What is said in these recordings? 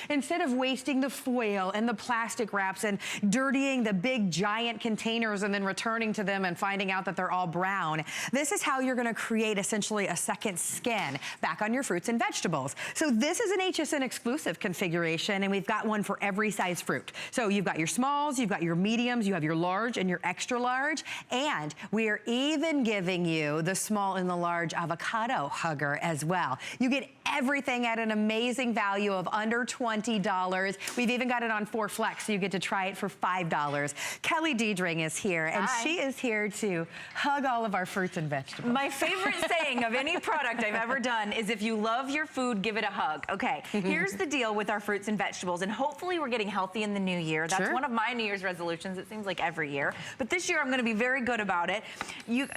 instead of wasting the foil and the plastic wraps and dirtying the big giant containers and then returning to them and finding out that they're all brown, this is how you're gonna create essentially a second skin back on your fruits and vegetables. So this is an HSN exclusive configuration, and we've got one for every size fruit. So you've got your smalls, you've got your mediums, you have your large and your extra large, and we are even giving you the small and the large avocado hugger as well. You get everything at an amazing value of under $20. We've even got it on 4 flex, so you get to try it for $5. Kelly Diedring is here, and Hi. she is here to hug all of our fruits and vegetables. My favorite saying of any product I've ever done is, if you love your food, give it a hug. Okay, here's the deal with our fruits and vegetables, and hopefully we're getting healthy in the new year. That's one of my New Year's resolutions, it seems like every year. But this year I'm gonna be very good about it.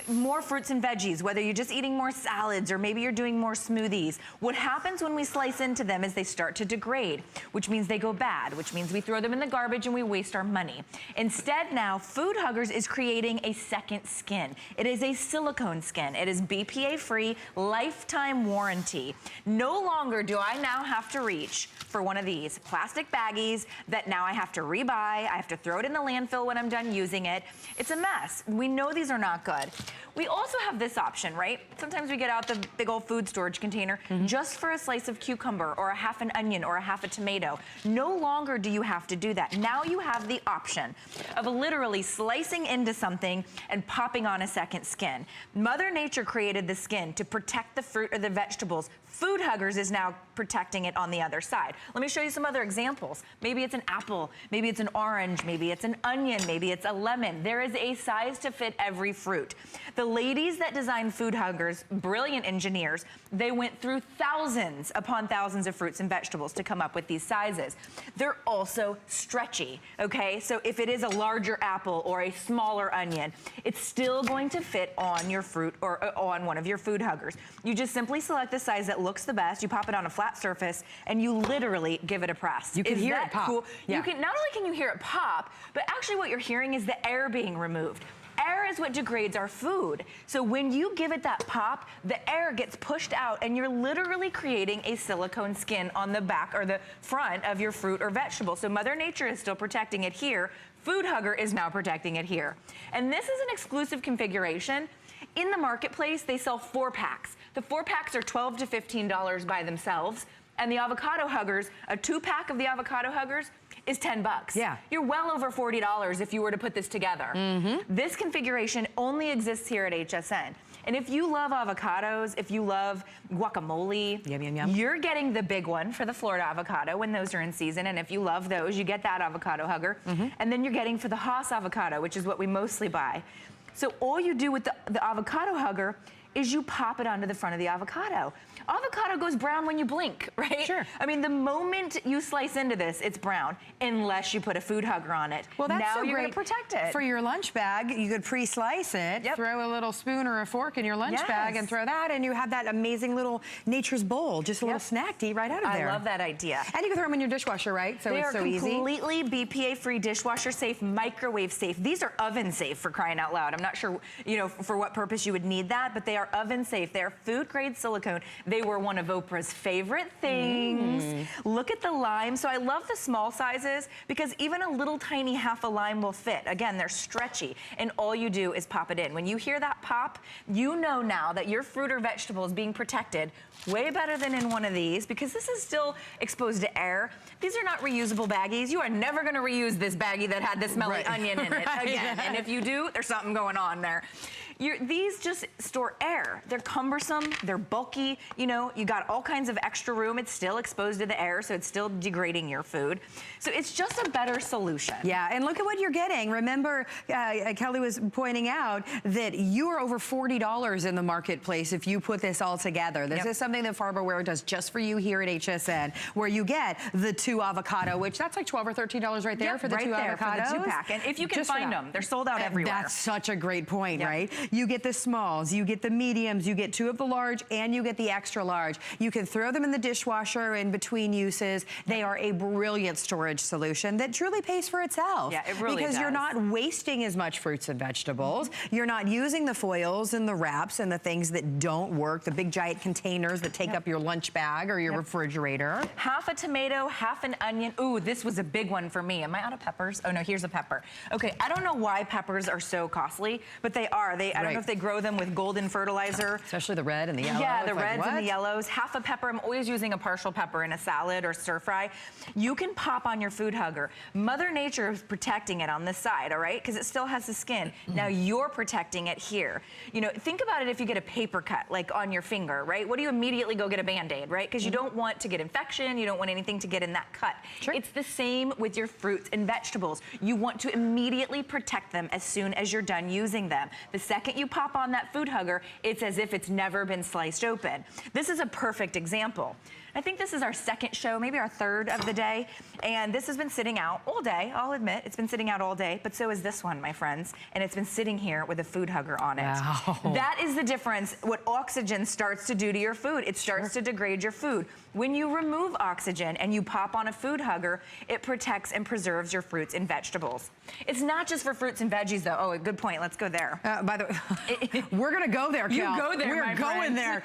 More fruits and veggies, whether you're just eating more salads or maybe you're doing more smoothies. What happens when we slice into them is they start to degrade, which means they go bad, which means we throw them in the garbage and we waste our money. Instead now, Food Huggers is creating a second skin. It is a silicone skin. It is BPA free, lifetime warranty. No longer do I now have to reach for one of these plastic baggies that now I have to rebuy. I have to throw it in the landfill when I'm done using it. It's a mess. We know these are not good. We also have this option, right? Sometimes we get out the big old food storage container just for a slice of cucumber or a half an onion or a half a tomato. No longer do you have to do that. Now you have the option of literally slicing into something and popping on a second skin. Mother Nature created the skin to protect the fruit or the vegetables. Food Huggers is now protecting it on the other side. Let me show you some other examples. Maybe it's an apple, maybe it's an orange, maybe it's an onion, maybe it's a lemon. There is a size to fit every fruit. The ladies that designed Food Huggers, brilliant engineers, they went through thousands upon thousands of fruits and vegetables to come up with these sizes. They're also stretchy, okay? So if it is a larger apple or a smaller onion, it's still going to fit on your fruit or on one of your Food Huggers. You just simply select the size that looks the best, you pop it on a flat surface, and you literally give it a press. You can hear it pop. Cool? Yeah. You can, not only can you hear it pop, but actually what you're hearing is the air being removed. Air is what degrades our food. So when you give it that pop, the air gets pushed out and you're literally creating a silicone skin on the back or the front of your fruit or vegetable. So Mother Nature is still protecting it here. Food Hugger is now protecting it here. And this is an exclusive configuration. In the marketplace, they sell 4-packs. The 4-packs are $12 to $15 by themselves. And the avocado huggers, a 2-pack of the avocado huggers is 10 bucks. Yeah. You're well over $40 if you were to put this together. This configuration only exists here at HSN. And if you love avocados, if you love guacamole, yum, yum, yum, you're getting the big one for the Florida avocado when those are in season. And if you love those, you get that avocado hugger. And then you're getting for the Haas avocado, which is what we mostly buy. So all you do with the avocado hugger is you pop it onto the front of the avocado. Avocado goes brown when you blink, right? Sure. I mean, the moment you slice into this, it's brown, unless you put a Food Hugger on it. Well, that's now so you're great. gonna protect it. For your lunch bag, you could pre-slice it, throw a little spoon or a fork in your lunch bag and throw that, and you have that amazing little nature's bowl, just a little snack to eat right out of there. I love that idea. And you can throw them in your dishwasher, right? So it's so easy. They are completely BPA-free, dishwasher safe, microwave safe. These are oven safe, for crying out loud. I'm not sure, you know, for what purpose you would need that, but they are oven safe. They're food grade silicone. They were one of Oprah's favorite things. Look at the lime. So I love the small sizes because even a little tiny half a lime will fit. Again, they're stretchy, and all you do is pop it in. When you hear that pop, you know now that your fruit or vegetable is being protected way better than in one of these, because this is still exposed to air. These are not reusable baggies. You are never gonna reuse this baggie that had the smelly onion in it again. And if you do, there's something going on there. These just store air. They're cumbersome, they're bulky, you know, you got all kinds of extra room. It's still exposed to the air, so it's still degrading your food. So it's just a better solution. Yeah, and look at what you're getting. Remember, Kelly was pointing out that you are over $40 in the marketplace if you put this all together. This is something that Farberware does just for you here at HSN, where you get the 2 avocado, which that's like $12 or $13 right there for the 2 avocados. For the 2-pack. And if you can find them, they're sold out everywhere. That's such a great point, right? You get the smalls, you get the mediums, you get 2 of the large, and you get the extra large. You can throw them in the dishwasher in between uses. They are a brilliant storage solution that truly pays for itself. Yeah, it really because does. You're not wasting as much fruits and vegetables. You're not using the foils and the wraps and the things that don't work, the big giant containers that take up your lunch bag or your refrigerator. Half a tomato, half an onion. Ooh, this was a big one for me. Am I out of peppers? Oh no, here's a pepper. Okay, I don't know why peppers are so costly, but they are. I don't know if they grow them with golden fertilizer. Especially the red and the yellow. Yeah, the reds and the yellows. Half a pepper. I'm always using a partial pepper in a salad or stir fry. You can pop on your food hugger. Mother Nature is protecting it on this side, all right? Because it still has the skin. Now you're protecting it here. You know, think about it if you get a paper cut, like on your finger, right? What do you immediately go get a Band-Aid, right? Because you don't want to get infection. You don't want anything to get in that cut. Sure. It's the same with your fruits and vegetables. You want to immediately protect them as soon as you're done using them. The second you pop on that food hugger, it's as if it's never been sliced open. This is a perfect example. I think this is our second show, maybe our third of the day. And this has been sitting out all day, I'll admit. It's been sitting out all day, but so is this one, my friends. And it's been sitting here with a food hugger on it. Wow. That is the difference, what oxygen starts to do to your food. It starts to degrade your food. When you remove oxygen and you pop on a food hugger, it protects and preserves your fruits and vegetables. It's not just for fruits and veggies, though. Oh, a good point. Let's go there. By the way, we're going to go there, Kel. You go there, We're my going friends. there.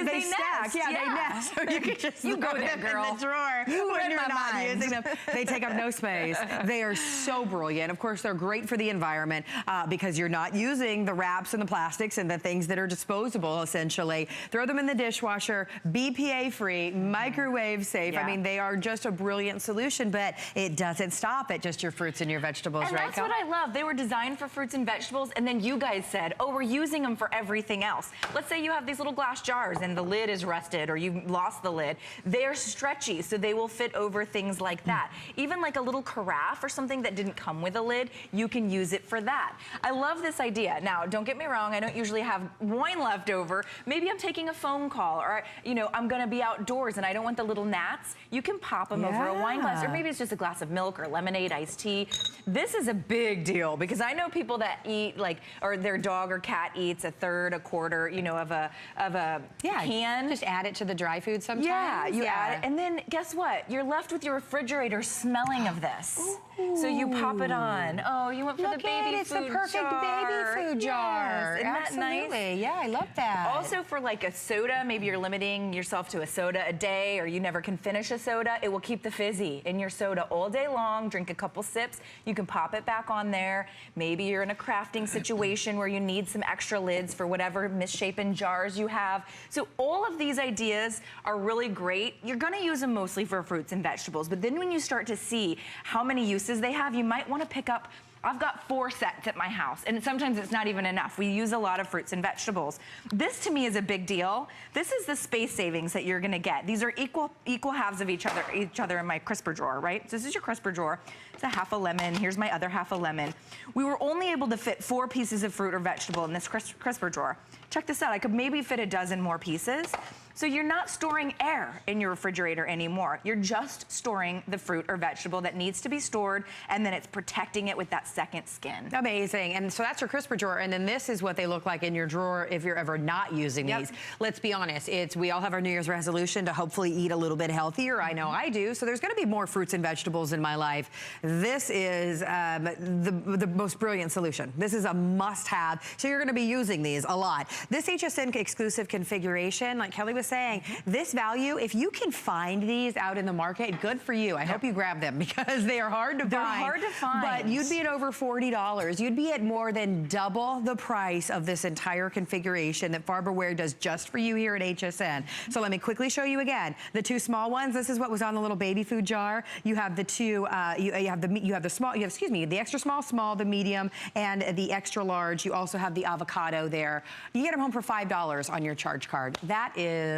They stack. nest. Yeah, they nest. So you can just You go throw there, them girl. in the drawer You when read you're my not mind. using them. They take up no space. They are so brilliant. Of course, they're great for the environment because you're not using the wraps and the plastics and the things that are disposable, essentially. Throw them in the dishwasher, BPA-free, microwave safe. Yeah. I mean, they are just a brilliant solution, but it doesn't stop at just your fruits and your vegetables, and right, that's Kel? what I love. They were designed for fruits and vegetables, and then you guys said, oh, we're using them for everything else. Let's say you have these little glass jars and the lid is rusted or you lost the lid. They're stretchy, so they will fit over things like that. Even like a little carafe or something that didn't come with a lid, you can use it for that. I love this idea. Now, don't get me wrong, I don't usually have wine left over. Maybe I'm taking a phone call or, you know, I'm gonna be outdoors and I don't want the little gnats. You can pop them over a wine glass, or maybe it's just a glass of milk or lemonade, iced tea. This is a big deal because I know people that eat like, or their dog or cat eats a third, a quarter, you know, of a can. Just add it to the dry food sometimes. Yeah, you add it. And then guess what? You're left with your refrigerator smelling of this. Ooh. So you pop it on. Oh, you went for the baby it's food the perfect jar. baby food jar. Yes. Isn't Absolutely. that nice? Yeah, I love that. Also for like a soda, maybe you're limiting yourself to a soda a day or you never can finish a soda, it will keep the fizzy in your soda all day long. Drink a couple sips. You can pop it back on there. Maybe you're in a crafting situation where you need some extra lids for whatever misshapen jars you have. So all of these ideas are really great. You're gonna use them mostly for fruits and vegetables, but then when you start to see how many uses they have, you might wanna pick up. I've got 4 sets at my house, and sometimes it's not even enough. We use a lot of fruits and vegetables. This to me is a big deal. This is the space savings that you're gonna get. These are equal halves of each other in my crisper drawer, right? So this is your crisper drawer. It's a half a lemon. Here's my other half a lemon. We were only able to fit 4 pieces of fruit or vegetable in this crisper drawer. Check this out. I could maybe fit a dozen more pieces. So you're not storing air in your refrigerator anymore. You're just storing the fruit or vegetable that needs to be stored, and then it's protecting it with that second skin. Amazing. And so that's your crisper drawer, and then this is what they look like in your drawer if you're ever not using these. Let's be honest, we all have our New Year's resolution to hopefully eat a little bit healthier. I know I do. So there's gonna be more fruits and vegetables in my life. This is the most brilliant solution. This is a must-have. So you're gonna be using these a lot. This HSN exclusive configuration, like Kelly was saying, this value, if you can find these out in the market, good for you. I hope you grab them because they are hard to find. They're hard to find. But you'd be at over $40. You'd be at more than double the price of this entire configuration that Farberware does just for you here at HSN. So let me quickly show you again. The 2 small ones, this is what was on the little baby food jar. You have the 2, you have the small, excuse me, the extra small, the medium, and the extra large. You also have the avocado there. You get them home for $5 on your charge card. That is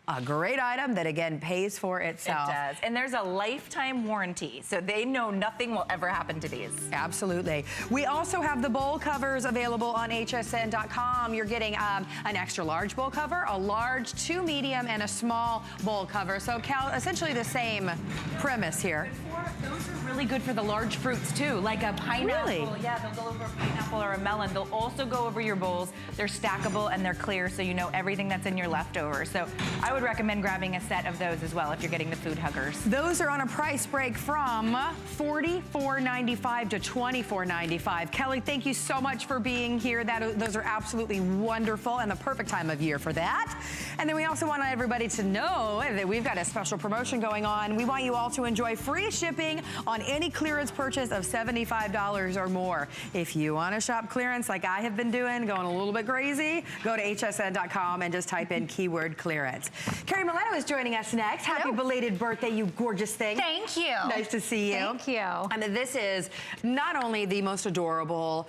A great item that, again, pays for itself. It does. And there's a lifetime warranty, so they know nothing will ever happen to these. Absolutely. We also have the bowl covers available on hsn.com. You're getting an extra large bowl cover, a large, 2 medium, and a small bowl cover. So, Cal, essentially the same premise here. Those are really good for the large fruits, too, like a pineapple. Really? Yeah, they'll go over a pineapple or a melon. They'll also go over your bowls. They're stackable and they're clear, so you know everything that's in your leftovers. So I would recommend grabbing a set of those as well if you're getting the food huggers. Those are on a price break from $44.95 to $24.95. Kelly, thank you so much for being here. Those are absolutely wonderful and the perfect time of year for that. And then we also want everybody to know that we've got a special promotion going on. We want you all to enjoy free shipping on any clearance purchase of $75 or more. If you want to shop clearance like I have been doing, going a little bit crazy, go to hsn.com and just type in keyword clearance. Carrie Mileto is joining us next. Happy belated birthday, you gorgeous thing. Thank you. Nice to see you. Thank you. And this is not only the most adorable,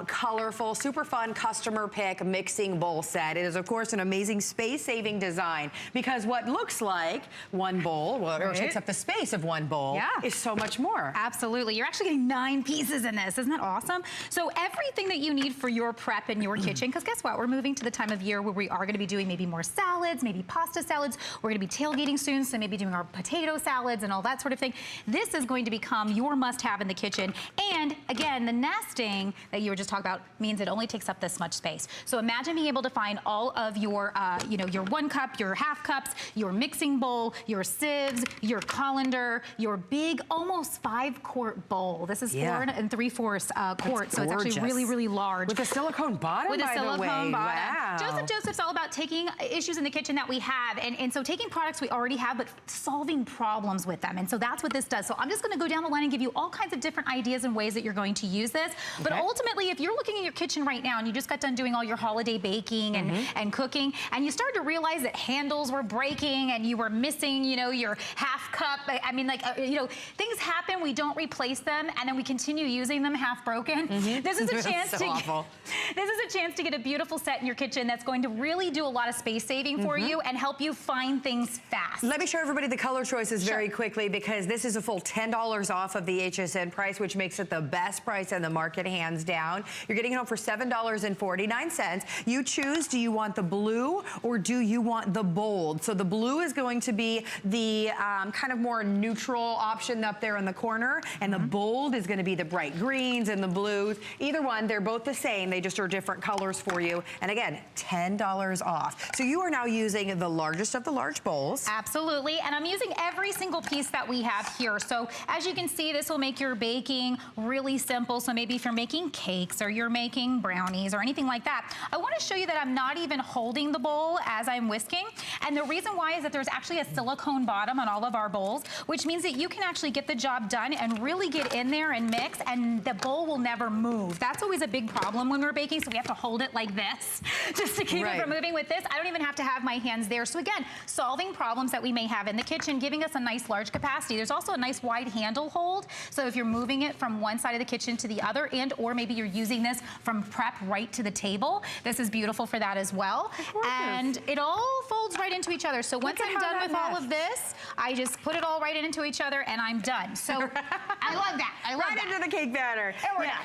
colorful, super fun customer pick mixing bowl set. It is, of course, an amazing space-saving design because what looks like one bowl, well, or takes up the space of one bowl, is so much more. Absolutely. You're actually getting 9 pieces in this. Isn't that awesome? So everything that you need for your prep in your kitchen, because guess what? We're moving to the time of year where we are going to be doing maybe more salads, maybe pasta salads. We're going to be tailgating soon, so maybe doing our potato salads and all that sort of thing. This is going to become your must-have in the kitchen. And again, the nesting that you were just talking about means it only takes up this much space. So imagine being able to find all of your, your 1 cup, your half cups, your mixing bowl, your sieves, your colander, your big, almost 5-quart bowl. This is 4 3/4 quart, so it's actually really, really large. With a silicone bottom, With a silicone bottom. Wow. Joseph's all about taking issues in the kitchen that we have, and so taking products we already have, but solving problems with them. And so that's what this does. So I'm just gonna go down the line and give you all kinds of different ideas and ways that you're going to use this. But ultimately, if you're looking in your kitchen right now and you just got done doing all your holiday baking and cooking, and you started to realize that handles were breaking and you were missing, your half cup. I mean, things happen, we don't replace them, and then we continue using them half broken. This is a chance this is a chance to get a beautiful set in your kitchen that's going to really do a lot of space saving for you and help you find things fast. Let me show everybody the color choices very quickly because this is a full $10 off of the HSN price, which makes it the best price in the market, hands down. You're getting it home for $7.49. You choose, do you want the blue or do you want the bold? So the blue is going to be the kind of more neutral option up there in the corner, and the bold is going to be the bright greens and the blues. Either one, they're both the same. They just are different colors for you. And again, $10 off. So you are now using the largest of the large bowls. Absolutely, and I'm using every single piece that we have here. So as you can see, this will make your baking really simple. So maybe if you're making cakes or you're making brownies or anything like that, I want to show you that I'm not even holding the bowl as I'm whisking. And the reason why is that there's actually a silicone bottom on all of our bowls, which means that you can actually get the job done and really get in there and mix, and the bowl will never move. That's always a big problem when we're baking, so we have to hold it like this just to keep it from moving. With this, I don't even have to have my hands there. So again, solving problems that we may have in the kitchen, giving us a nice large capacity. There's also a nice wide handle hold, so if you're moving it from one side of the kitchen to the other, and or maybe you're using this from prep right to the table, this is beautiful for that as well. And it all folds right into each other. So once I'm done with all of this, I just put it all right into each other and I'm done. So I love that. I love that. Right into the cake batter.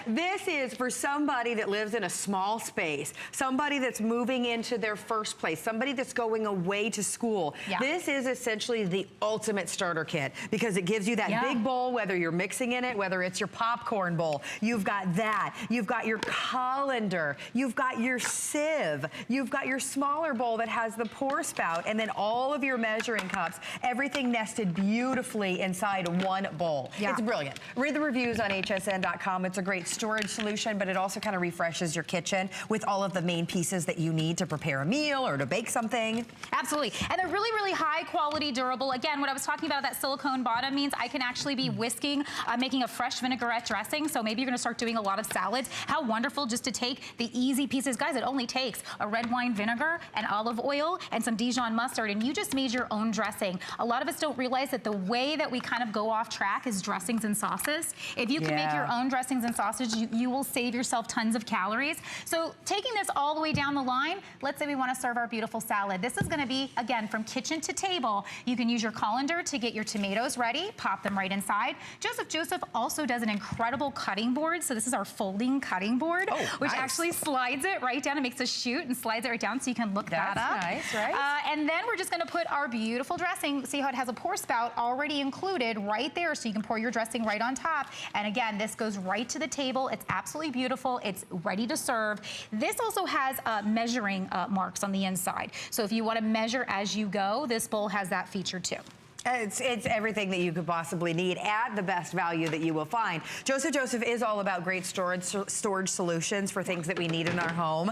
This is for somebody that lives in a small space, somebody that's moving into their first place, somebody that's going away to school. This is essentially the ultimate starter kit because it gives you that big bowl, whether you're mixing in it, whether it's your popcorn bowl, you've got that. You've got your colander, you've got your sieve, you've got your smaller bowl that has the pour spout, and then all of your measuring cups, everything nested beautifully inside one bowl. It's brilliant. Read the reviews on hsn.com. It's a great storage solution, but it also kind of refreshes your kitchen with all of the main pieces that you need to prepare a meal or to bake something. Absolutely. And they're really, really high quality, durable. Again, what I was talking about, that silicone bottom means I can actually be whisking, making a fresh vinaigrette dressing. So maybe you're going to start doing a lot of salads. How wonderful just to take the easy pieces. Guys, it only takes a red wine vinegar and olive oil and some Dijon mustard, and you just made your own dressing. A lot of us don't realize that the way that we kind of go off track is dressings and sauces. If you can make your own dressings and sausage, you will save yourself tons of calories. So taking this all the way down the line, let's say we want to serve our beautiful salad. This is going to be, again, from kitchen to table. You can use your colander to get your tomatoes ready, pop them right inside. Joseph also does an incredible cutting board. So this is our folding cutting board, which actually slides it right down and makes a chute and slides it right down so you can look that up. That's nice, right? And then we're just going to put our beautiful dressing. See how it has a pour spout already included right there, so you can pour your dressing right on top. And again, this goes right to the table. It's absolutely beautiful. It's ready to serve. This also has measuring marks on the inside. So if you want to measure as you go, this bowl has that feature too. It's everything that you could possibly need at the best value that you will find. Joseph is all about great storage solutions for things that we need in our home.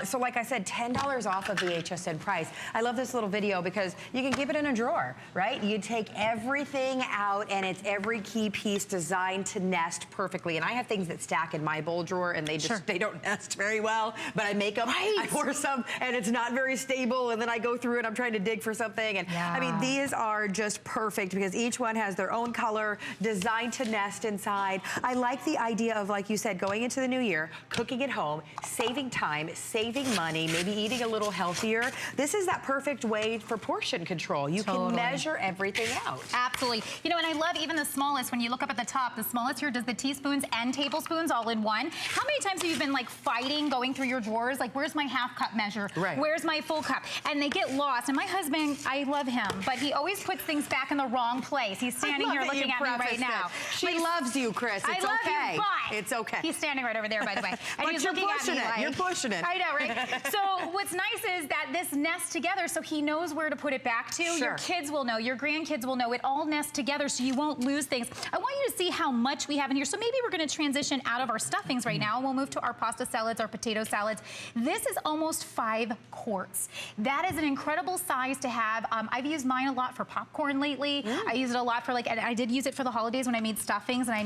So like I said, $10 off of the HSN price. I love this little video because you can keep it in a drawer, right? You take everything out and it's every key piece designed to nest perfectly. And I have things that stack in my bowl drawer and they just, they don't nest very well, but I make them, I pour some and it's not very stable. And then I go through and I'm trying to dig for something. And I mean, these are just perfect because each one has their own color, designed to nest inside. I like the idea of, like you said, going into the new year, cooking at home, saving time, saving money, maybe eating a little healthier. This is that perfect way for portion control. You can measure everything out. Absolutely. You know, and I love even the smallest, when you look up at the top, the smallest here does the teaspoons and tablespoons all in one. How many times have you been like fighting going through your drawers? Like, where's my half cup measure? Right. Where's my full cup? And they get lost. And my husband, I love him, but he always puts things back in the wrong place. He's standing here looking at me right now. She loves you, Chris. It's okay. You, but it's okay. He's standing right over there, by the way. And he's looking at me like, you're pushing it. I know, right? So what's nice is that this nests together, so he knows where to put it back to. Your kids will know. Your grandkids will know. It all nests together, so you won't lose things. I want you to see how much we have in here. So maybe we're going to transition out of our stuffings right now, and we'll move to our pasta salads, our potato salads. This is almost 5 quarts. That is an incredible size to have. I've used mine a lot for popcorn lately. I use it a lot for like, and I did use it for the holidays when I made stuffings and I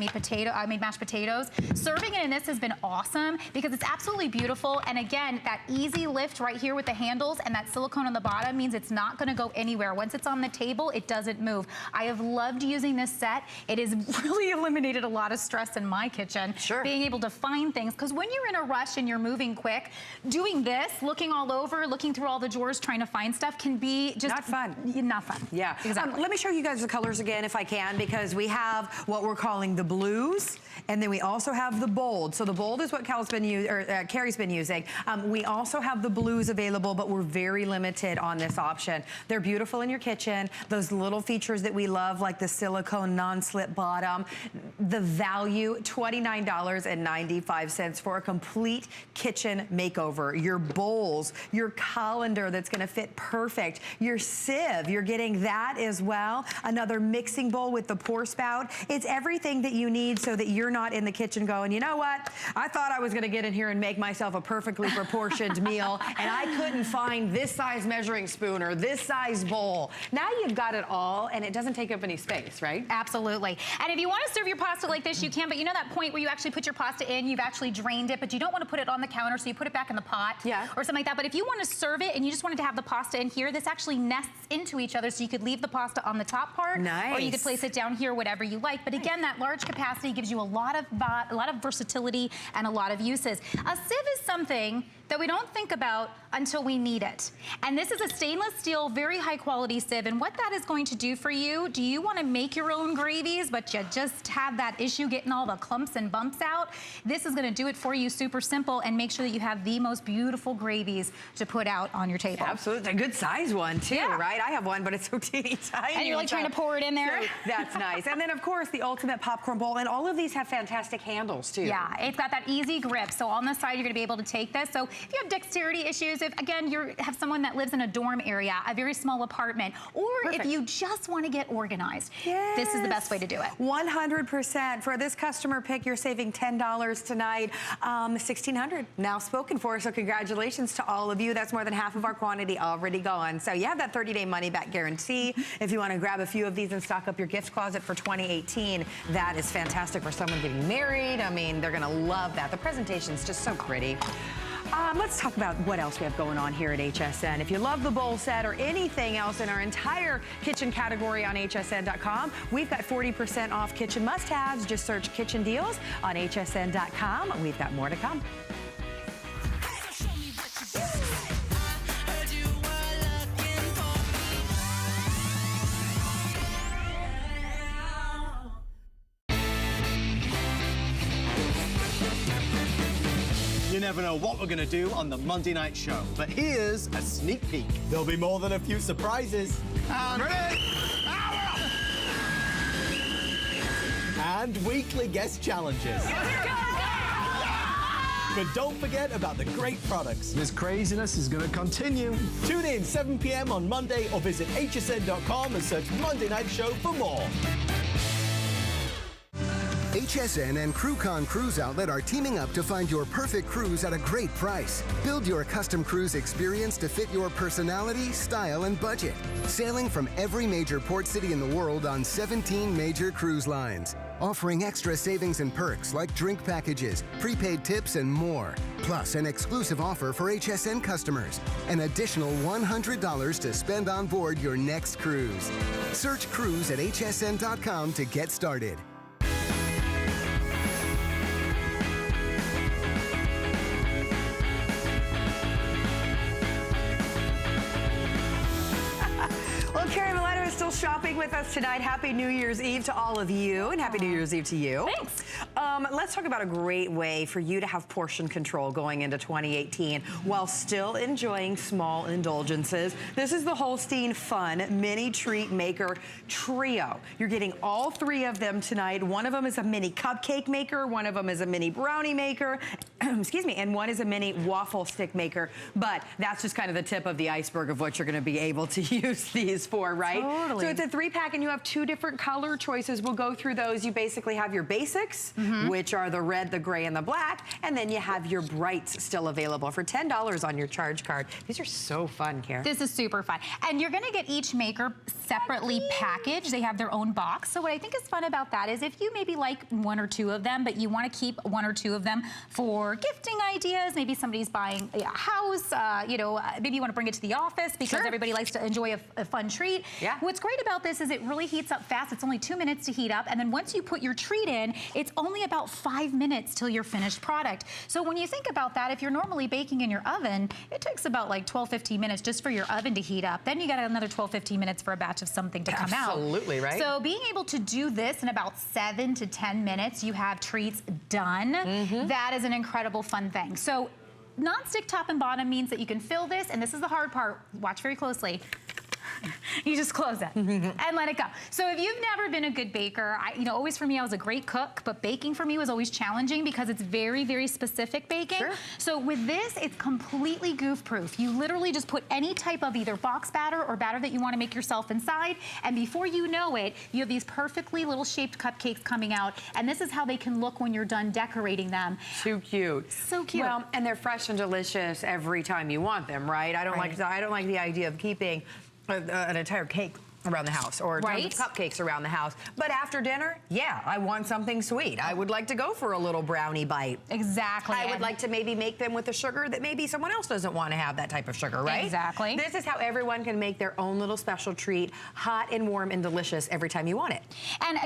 made mashed potatoes. Serving it in this has been awesome because it's absolutely beautiful. And again, that easy lift right here with the handles and that silicone on the bottom means it's not gonna go anywhere. Once it's on the table, it doesn't move. I have loved using this set. It has really eliminated a lot of stress in my kitchen. Being able to find things, because when you're in a rush and you're moving quick, doing this, looking all over, looking through all the drawers, trying to find stuff can be just not fun. Not fun. Yeah, exactly. Let me show you guys the colors again if I can, because we have what we're calling the blues, and then we also have the bold. So the bold is what Carrie's been using. We also have the blues available, but we're very limited on this option. They're beautiful in your kitchen. Those little features that we love, like the silicone non-slip bottom. The value, $29.95 for a complete kitchen makeover. Your bowls, your colander that's gonna fit perfect. Your sieve, you're getting that as well. Another mixing bowl with the pour spout. It's everything that you need so that you're not in the kitchen going, you know what? I thought I was gonna get in here and make myself a perfectly proportioned meal, and I couldn't find this size measuring spoon or this size bowl. Now you've got it all, and it doesn't take up any space, right? Absolutely. And if you want to serve your pasta like this, you can, but you know that point where you actually put your pasta in, you've actually drained it, but you don't want to put it on the counter, so you put it back in the pot or something like that. But if you want to serve it and you just wanted to have the pasta in here, this actually nests into each other, so you could leave the pasta on the top part, or you could place it down here, whatever you like. But again, that large capacity gives you a lot of versatility and a lot of uses. A sieve is something that we don't think about until we need it. And this is a stainless steel, very high quality sieve. And what that is going to do for you, do you want to make your own gravies, but you just have that issue getting all the clumps and bumps out? This is gonna do it for you, super simple, and make sure that you have the most beautiful gravies to put out on your table. Absolutely, a good size one too, right? I have one, but it's so teeny tiny. And you're like trying to pour it in there? So that's nice. And then of course, the ultimate popcorn bowl, and all of these have fantastic handles too. Yeah, it's got that easy grip. So on the side, you're gonna be able to take this. So if you have dexterity issues, if again, you have someone that lives in a dorm area, a very small apartment, or if you just want to get organized, this is the best way to do it. 100%. For this customer pick, you're saving $10 tonight. $1,600 now spoken for, so congratulations to all of you. That's more than half of our quantity already gone. So you have that 30-day money-back guarantee. If you want to grab a few of these and stock up your gift closet for 2018, that is fantastic for someone getting married. I mean, they're going to love that. The presentation's just so pretty. Let's talk about what else we have going on here at HSN. If you love the bowl set or anything else in our entire kitchen category on hsn.com, we've got 40% off kitchen must-haves. Just search kitchen deals on hsn.com. We've got more to come. You never know what we're going to do on the Monday night show, but here's a sneak peek. There'll be more than a few surprises. And ready? And weekly guest challenges. But don't forget about the great products. This craziness is going to continue. Tune in 7 p.m. on Monday or visit hsn.com and search Monday Night Show for more. HSN and CrewCon Cruise Outlet are teaming up to find your perfect cruise at a great price. Build your custom cruise experience to fit your personality, style, and budget. Sailing from every major port city in the world on 17 major cruise lines. Offering extra savings and perks like drink packages, prepaid tips, and more. Plus, an exclusive offer for HSN customers. An additional $100 to spend on board your next cruise. Search cruise at hsn.com to get started. Shopping with us tonight. Happy New Year's Eve to all of you, and Happy New Year's Eve to you. Thanks. Let's talk about a great way for you to have portion control going into 2018 while still enjoying small indulgences. This is the Holstein Fun Mini Treat Maker Trio. You're getting all three of them tonight. One of them is a mini cupcake maker, one of them is a mini brownie maker, excuse me, and one is a mini waffle stick maker. But that's just kind of the tip of the iceberg of what you're going to be able to use these for, right? Totally. So it's a 3-pack and you have 2 different color choices. We'll go through those. You basically have your basics, which are the red, the gray, and the black, and then you have your brights still available for $10 on your charge card. These are so fun, Karen. This is super fun. And you're gonna get each maker separately packaged. They have their own box. So what I think is fun about that is if you maybe like 1 or 2 of them, but you wanna keep 1 or 2 of them for gifting ideas, maybe somebody's buying a house, maybe you wanna bring it to the office because everybody likes to enjoy a fun treat. Yeah. What's great about this is it really heats up fast. It's only 2 minutes to heat up. And then once you put your treat in, it's only about 5 minutes till your finished product. So when you think about that, if you're normally baking in your oven, it takes about like 12-15 minutes just for your oven to heat up. Then you got another 12-15 minutes for a batch of something to come out. Absolutely, right? So being able to do this in about 7 to 10 minutes, you have treats done. That is an incredible fun thing. So non-stick top and bottom means that you can fill this, and this is the hard part. Watch very closely. You just close it and let it go. So if you've never been a good baker, always for me, I was a great cook, but baking for me was always challenging because it's very, very specific baking. Sure. So with this, it's completely goof-proof. You literally just put any type of either box batter or batter that you want to make yourself inside, and before you know it, you have these perfectly little shaped cupcakes coming out, and this is how they can look when you're done decorating them. Too cute. So cute. Well, and they're fresh and delicious every time you want them, right? I don't like the idea of keeping an entire cake around the house or tons of cupcakes around the house. But after dinner, yeah, I want something sweet. I would like to go for a little brownie bite. Exactly. I would like to maybe make them with a sugar that maybe someone else doesn't want to have that type of sugar, right? Exactly. This is how everyone can make their own little special treat, hot and warm and delicious every time you want it. And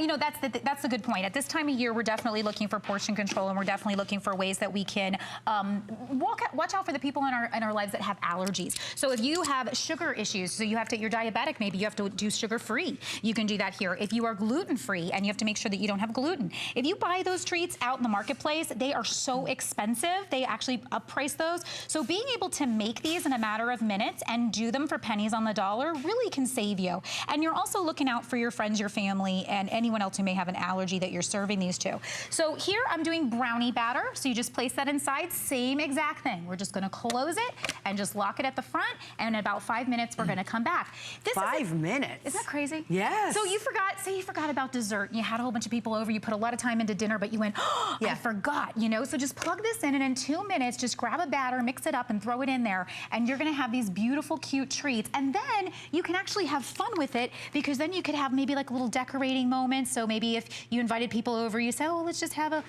that's a good point. At this time of year, we're definitely looking for portion control, and we're definitely looking for ways that we can watch out for the people in our lives that have allergies. So if you have sugar issues, so you're diabetic, maybe you have to do sugar-free. You can do that here. If you are gluten-free, and you have to make sure that you don't have gluten. If you buy those treats out in the marketplace, they are so expensive. They actually upprice those. So being able to make these in a matter of minutes and do them for pennies on the dollar really can save you. And you're also looking out for your friends, your family, and anyone else who may have an allergy that you're serving these to. So here I'm doing brownie batter. So you just place that inside, same exact thing. We're just gonna close it and just lock it at the front, and in about 5 minutes, we're gonna come back. 5 minutes? minutes. Isn't that crazy? Yes. So say you forgot about dessert, and you had a whole bunch of people over, you put a lot of time into dinner, but you went, oh, I forgot, you know? So just plug this in, and in 2 minutes, just grab a batter, mix it up, and throw it in there, and you're gonna have these beautiful, cute treats. And then you can actually have fun with it, because then you could have maybe like a little decorating moment. So maybe if you invited people over, you say, oh, let's just have a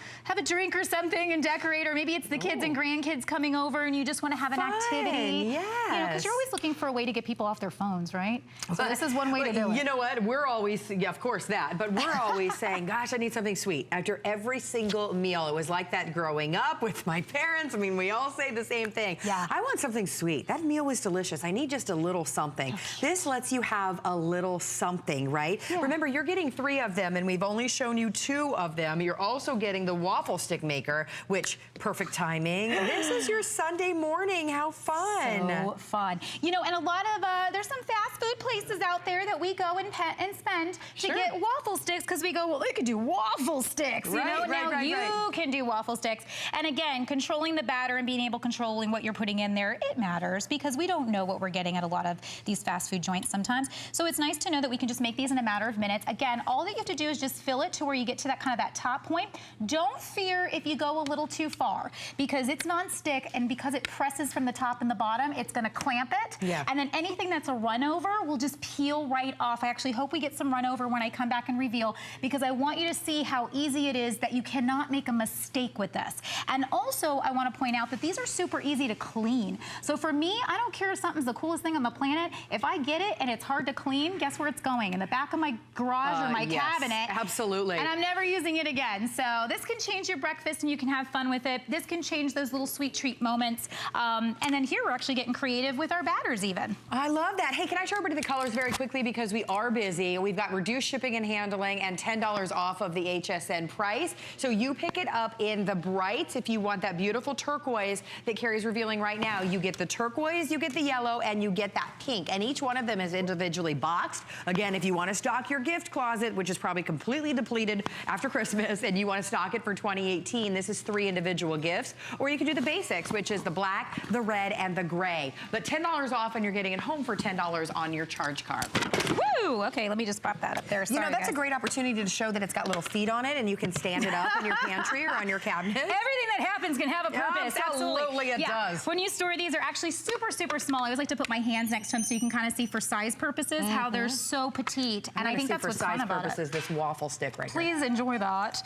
drink or something and decorate, or maybe it's the kids and grandkids coming over, and you just wanna have an activity. Yes. You know, because you're always looking for a way to get people off their phones, right? So this is one way to do it. You know what? We're always, yeah, of course that, but we're always saying, gosh, I need something sweet. After every single meal, it was like that growing up with my parents. I mean, we all say the same thing. Yeah. I want something sweet. That meal was delicious. I need just a little something. This lets you have a little something, right? Yeah. Remember, you're getting 3 of them, and we've only shown you 2 of them. You're also getting the waffle stick maker, which, perfect timing. This is your Sunday morning. How fun. So fun. You know, and a lot of, there's some fast food places out there that we go and spend to get waffle sticks, because we go, well, they could do waffle sticks, you know? Now you can do waffle sticks. And again, controlling the batter and being able controlling what you're putting in there, it matters, because we don't know what we're getting at a lot of these fast food joints sometimes. So it's nice to know that we can just make these in a matter of minutes. Again, all that you have to do is just fill it to where you get to that kind of that top point. Don't fear if you go a little too far, because it's non-stick, and because it presses from the top and the bottom, it's gonna clamp it. Yeah. And then anything that's a run over will just peel right off. I actually hope we get some run over when I come back and reveal, because I want you to see how easy it is, that you cannot make a mistake with this. And also, I want to point out that these are super easy to clean. So for me, I don't care if something's the coolest thing on the planet. If I get it and it's hard to clean, guess where it's going? In the back of my garage or my cabinet. Absolutely. And I'm never using it again. So this can change your breakfast, and you can have fun with it. This can change those little sweet treat moments. And then here we're actually getting creative with our batters even. I love that. Hey, can I show everybody the colors very quickly, because we are busy. We've got reduced shipping and handling and $10 off of the HSN price. So you pick it up in the bright. If you want that beautiful turquoise that Carrie's revealing right now, you get the turquoise, you get the yellow, and you get that pink. And each one of them is individually boxed. Again, if you want to stock your gift closet, which is probably completely depleted after Christmas, and you want to stock it for 2018, this is 3 individual gifts. Or you can do the basics, which is the black, the red, and the gray. But $10 off, and you're getting it home for $10 on your charge card. Woo! Okay, let me just pop that up there. Sorry, you know, that's guys. a great opportunity to show that it's got little feet on it, and you can stand it up in your pantry or on your cabinet. Everything that happens can have a purpose. Absolutely, it does. When you store these, they're actually super, super small. I always like to put my hands next to them so you can kind of see for size purposes how they're so petite. And I think that's what's fun about it. For size purposes, this waffle stick right here. Please enjoy that.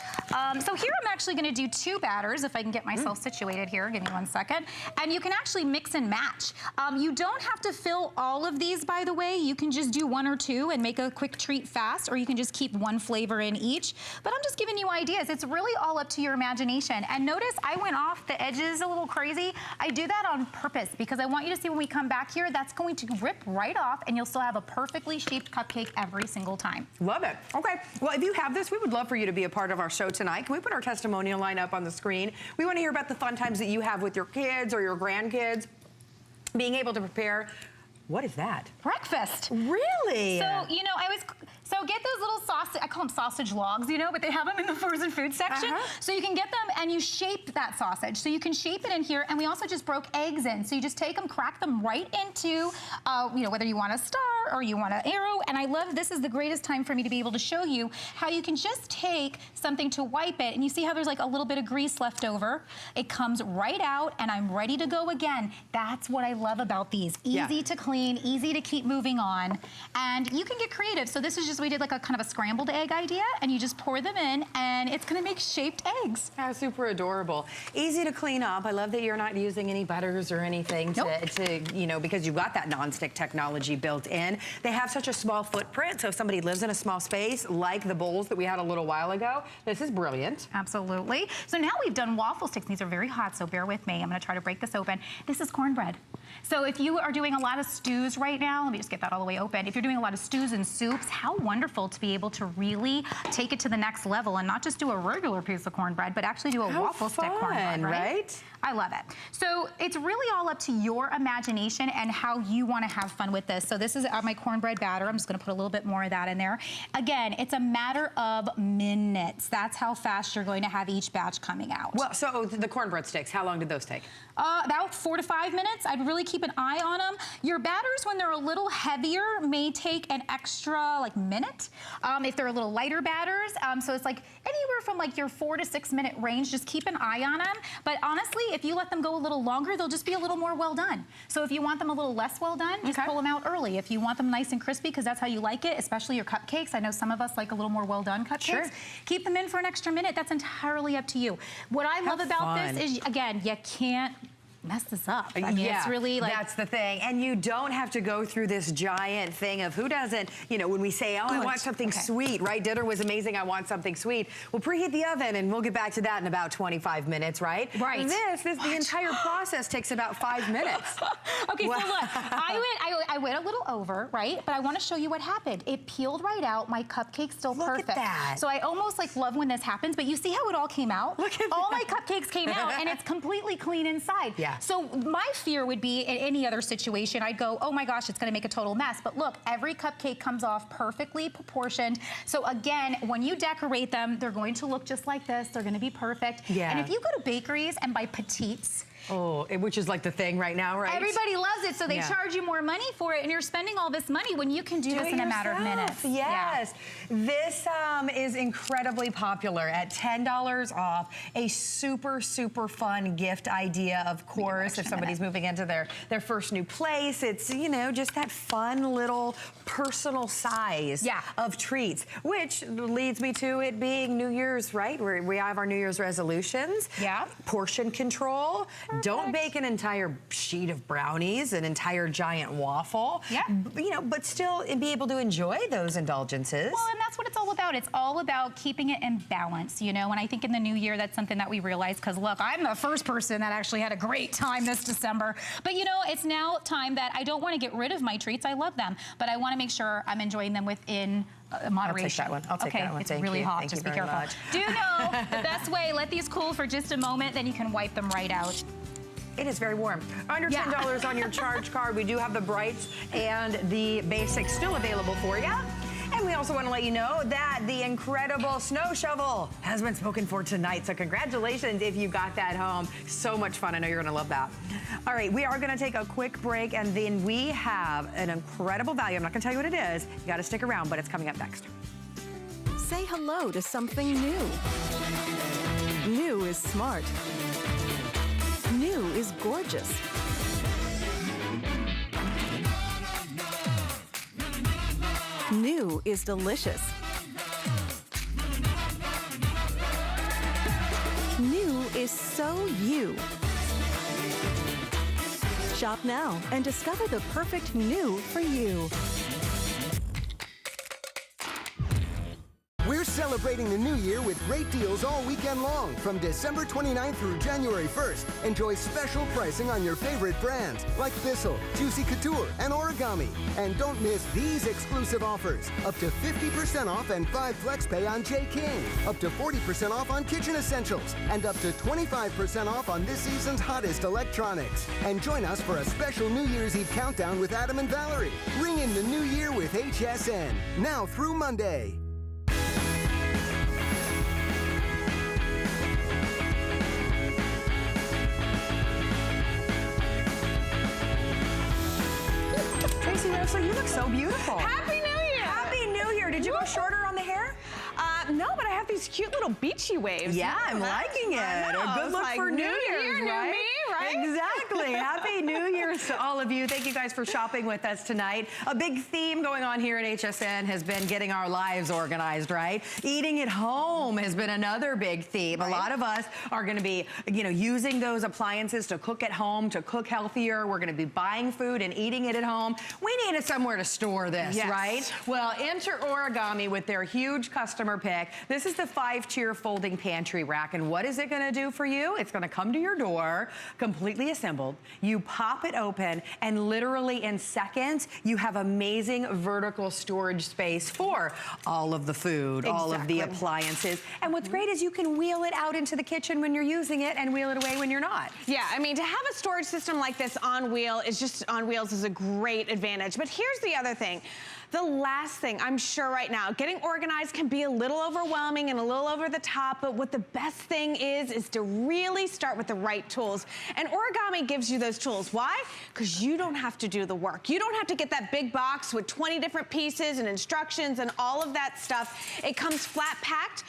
So here I'm actually going to do 2 batters, if I can get myself situated here. Give me 1 second. And you can actually mix and match. You don't have to fill all of these, by the way. You can just do 1 or 2 and make a quick treat fast, or you can just keep 1 flavor in each. But I'm just giving you ideas. It's really all up to your imagination. And notice I went off the edges a little crazy. I do that on purpose, because I want you to see when we come back here, that's going to rip right off, and you'll still have a perfectly shaped cupcake every single time. Love it. Okay, well, if you have this, we would love for you to be a part of our show tonight. Can we put our testimonial line up on the screen? We want to hear about the fun times that you have with your kids or your grandkids, being able to prepare. What is that? Breakfast. Really? So, you know, so get those little sausage, I call them sausage logs, you know, but they have them in the frozen food section. So you can get them and you shape that sausage. So you can shape it in here, and we also just broke eggs in. So you just take them, crack them right into, you know, whether you want a star or you want an arrow. And I love, this is the greatest time for me to be able to show you how you can just take something to wipe it, and you see how there's like a little bit of grease left over. It comes right out, and I'm ready to go again. That's what I love about these. Easy to clean, easy to keep moving on, and you can get creative. So this is just, we did like a kind of a scrambled egg idea, and you just pour them in, and it's gonna make shaped eggs. How super adorable. Easy to clean up. I love that you're not using any butters or anything to you know, because you've got that nonstick technology built in. They have such a small footprint, so if somebody lives in a small space, like the bowls that we had a little while ago, this is brilliant. Absolutely. So now we've done waffle sticks. These are very hot, so bear with me. I'm gonna try to break this open. This is cornbread. So if you are doing a lot of stews right now, let me just get that all the way open. If you're doing a lot of stews and soups, how wonderful to be able to really take it to the next level and not just do a regular piece of cornbread, but actually do a waffle stick cornbread, right? I love it. So it's really all up to your imagination and how you want to have fun with this. So this is my cornbread batter. I'm just going to put a little bit more of that in there. Again, it's a matter of minutes. That's how fast you're going to have each batch coming out. Well, so the cornbread sticks, how long did those take? About 4 to 5 minutes. I'd really really keep an eye on them. Your batters, when they're a little heavier, may take an extra like minute. If they're a little lighter batters, so it's like anywhere from like your 4 to 6 minute range, just keep an eye on them. But honestly, if you let them go a little longer, they'll just be a little more well done. So if you want them a little less well done, just pull them out early. If you want them nice and crispy, because that's how you like it, especially your cupcakes. I know some of us like a little more well done cupcakes. Sure. Keep them in for an extra minute. That's entirely up to you. What I love about this is, again, you can't mess this up. I mean, it's really like... That's the thing. And you don't have to go through this giant thing of who doesn't, you know, when we say, oh, I want something sweet, right? Dinner was amazing, I want something sweet. We'll preheat the oven and we'll get back to that in about 25 minutes, right? Right. The entire process takes about 5 minutes. Okay, so look, I went a little over, right? But I want to show you what happened. It peeled right out. My cupcake's still perfect. Look at that. So I almost like love when this happens, but you see how it all came out? Look at all my cupcakes came out and it's completely clean inside. Yeah. So my fear would be in any other situation, I'd go, oh my gosh, it's gonna make a total mess. But look, every cupcake comes off perfectly proportioned. So again, when you decorate them, they're going to look just like this. They're gonna be perfect. Yeah. And if you go to bakeries and buy petites, which is like the thing right now, right? everybody loves it, so they charge you more money for it, and you're spending all this money when you can do this in a matter of minutes. Yes. This is incredibly popular at $10 off. A super, super fun gift idea, of course, if somebody's moving into their first new place. It's, you know, just that fun little personal size of treats, which leads me to it being New Year's, right? We have our New Year's resolutions. Yeah. Portion control. Don't bake an entire sheet of brownies, an entire giant waffle. Yeah. You know, but still be able to enjoy those indulgences. Well, and that's what it's all about. It's all about keeping it in balance, you know, and I think in the new year, that's something that we realize, because look, I'm the first person that actually had a great time this December. But you know, it's now time that I don't want to get rid of my treats. I love them, but I want to make sure I'm enjoying them within moderation. I'll take that one. It's really hot. Just be careful. Do know the best way, let these cool for just a moment, then you can wipe them right out. It is very warm. Under $10 on your charge card. We do have the Brights and the Basics still available for you. And we also want to let you know that the incredible snow shovel has been spoken for tonight. So congratulations if you got that home. So much fun. I know you're going to love that. All right, we are going to take a quick break, and then we have an incredible value. I'm not going to tell you what it is. You got to stick around, but it's coming up next. Say hello to something new. New is smart. New is gorgeous. New is delicious. New is so you. Shop now and discover the perfect new for you. We're celebrating the new year with great deals all weekend long. From December 29th through January 1st, enjoy special pricing on your favorite brands like Bissell, Juicy Couture, and Origami. And don't miss these exclusive offers. Up to 50% off and 5 flex pay on J. King. Up to 40% off on kitchen essentials. And up to 25% off on this season's hottest electronics. And join us for a special New Year's Eve countdown with Adam and Valerie. Ring in the new year with HSN. Now through Monday. So you look so beautiful. Happy New Year! Happy New Year. Did you go shorter on the hair? No, but I have these cute little beachy waves. Yeah, I'm liking it. A good look for New Year's, right? New me, right? Exactly. Happy New Year's to all of you. Thank you guys for shopping with us tonight. A big theme going on here at HSN has been getting our lives organized, right? Eating at home has been another big theme. Right. A lot of us are going to be, you know, using those appliances to cook at home, to cook healthier. We're going to be buying food and eating it at home. We needed somewhere to store this, right? Well, enter Origami with their huge customer pick. This is the 5-tier folding pantry rack, and what is it going to do for you? It's going to come to your door, completely assembled. You pop it open, and literally in seconds, you have amazing vertical storage space for all of the food, all of the appliances. And what's great is you can wheel it out into the kitchen when you're using it and wheel it away when you're not. Yeah, I mean, to have a storage system like this on wheels is a great advantage. But here's the other thing. The last thing, I'm sure right now, getting organized can be a little overwhelming and a little over the top, but what the best thing is to really start with the right tools. And Origami gives you those tools. Why? Because you don't have to do the work. You don't have to get that big box with 20 different pieces and instructions and all of that stuff. It comes flat packed,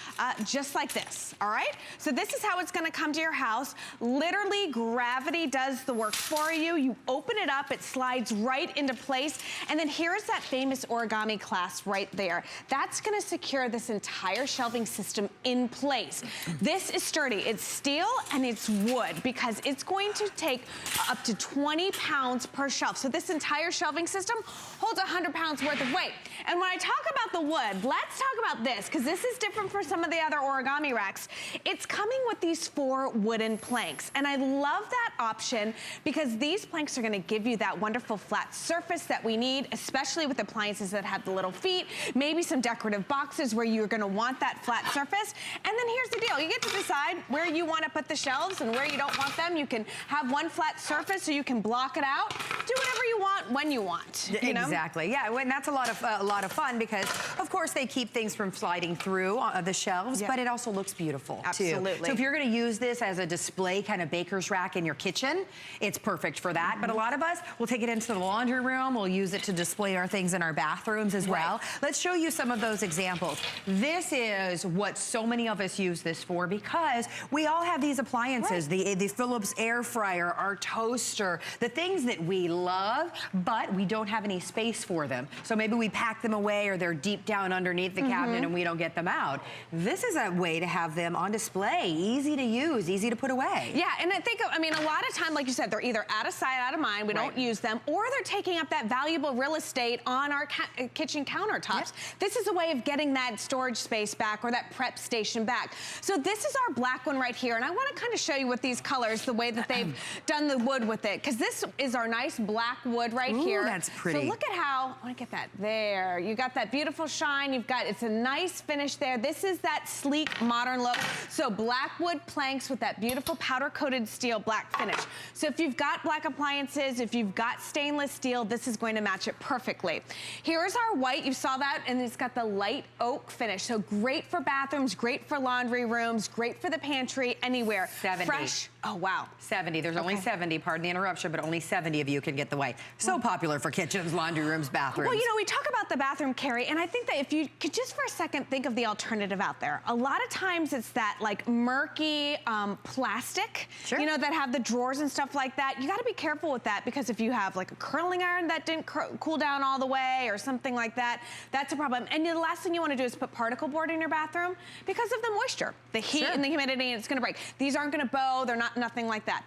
just like this, all right? So this is how it's gonna come to your house. Literally, gravity does the work for you. You open it up, it slides right into place, and then here's that famous Origami clasp right there. That's gonna secure this entire shelving system in place. This is sturdy. It's steel and it's wood because it's going to take up to 20 pounds per shelf. So this entire shelving system holds 100 pounds worth of weight. And when I talk about the wood, let's talk about this because this is different from some of the other Origami racks. It's coming with these 4 wooden planks. And I love that option because these planks are gonna give you that wonderful flat surface that we need, especially with appliances that have the little feet, maybe some decorative boxes where you're gonna want that flat surface. And then here's the deal. You get to decide where you wanna put the shelves and where you don't want them. You can have one flat surface so you can block it out. Do whatever you want when you want. You know? Exactly, yeah, and that's a lot of fun because, of course, they keep things from sliding through the shelves, but it also looks beautiful, Absolutely. too. So if you're gonna use this as a display kind of baker's rack in your kitchen, it's perfect for that. But a lot of us will take it into the laundry room, we'll use it to display our things in our bathrooms as well. Let's show you some of those examples. This is what so many of us use this for because we all have these appliances, the Philips air fryer, our toaster, the things that we love, but we don't have any space for them. So maybe we pack them away or they're deep down underneath the cabinet and we don't get them out. This is a way to have them on display, easy to use, easy to put away. Yeah, and I mean, a lot of time, like you said, they're either out of sight, out of mind, we don't use them, or they're taking up that valuable real estate on our kitchen countertops. This is a way of getting that storage space back or that prep station back. So this is our black one right here, and I want to kind of show you with these colors, the way that they've done the wood with it, because this is our nice black wood right here. That's pretty. So look at how, I want to get that there. You got that beautiful shine, it's a nice finish there. This is that sleek, modern look. So black wood planks with that beautiful powder-coated steel black finish. So if you've got black appliances, if you've got stainless steel, this is going to match it perfectly. Here's our white, you saw that, and it's got the light oak finish. So great for bathrooms, great for laundry rooms, great for the pantry, anywhere. 70. Fresh, oh wow. 70, there's only 70, pardon the interruption, but only 70 of you can get the white. So popular for kitchens, laundry rooms, bathrooms. Well, you know, we talk about the bathroom, Carrie, and I think that if you could just for a second think of the alternative out there. A lot of times it's that like murky plastic, you know, that have the drawers and stuff like that. You gotta be careful with that because if you have like a curling iron that didn't cool down all the way or something like that, that's a problem. And the last thing you wanna do is put particle board in your bathroom because of the moisture, the heat and the humidity, and it's gonna break. These aren't gonna bow, they're nothing like that.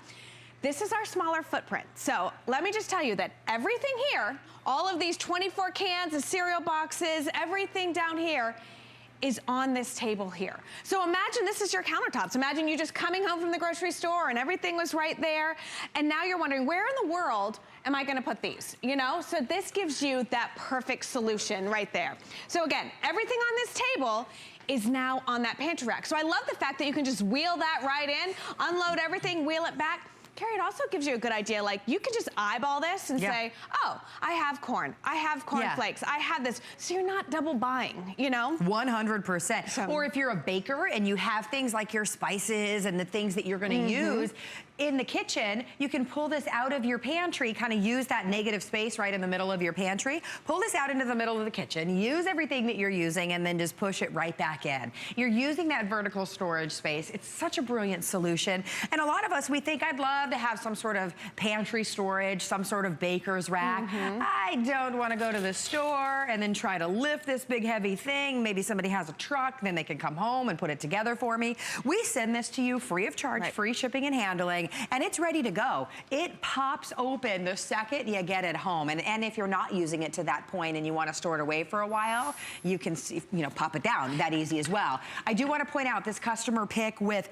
This is our smaller footprint. So let me just tell you that everything here, all of these 24 cans of cereal boxes, everything down here is on this table here. So imagine this is your countertops. Imagine you just coming home from the grocery store and everything was right there. And now you're wondering, where in the world am I gonna put these? You know, so this gives you that perfect solution right there. So again, everything on this table is now on that pantry rack. So I love the fact that you can just wheel that right in, unload everything, wheel it back. Carrie, it also gives you a good idea. Like, you can just eyeball this and say, oh, I have corn. I have cornflakes. I have this. So you're not double buying, you know? 100%. So, or if you're a baker and you have things like your spices and the things that you're gonna use in the kitchen, you can pull this out of your pantry, kind of use that negative space right in the middle of your pantry, pull this out into the middle of the kitchen, use everything that you're using, and then just push it right back in. You're using that vertical storage space. It's such a brilliant solution. And a lot of us, we think, I'd love to have some sort of pantry storage, some sort of baker's rack. I don't want to go to the store and then try to lift this big heavy thing. Maybe somebody has a truck, then they can come home and put it together for me. We send this to you free of charge, free shipping and handling, and it's ready to go. It pops open the second you get it home. And if you're not using it to that point and you want to store it away for a while, you can, pop it down that easy as well. I do want to point out this customer pick with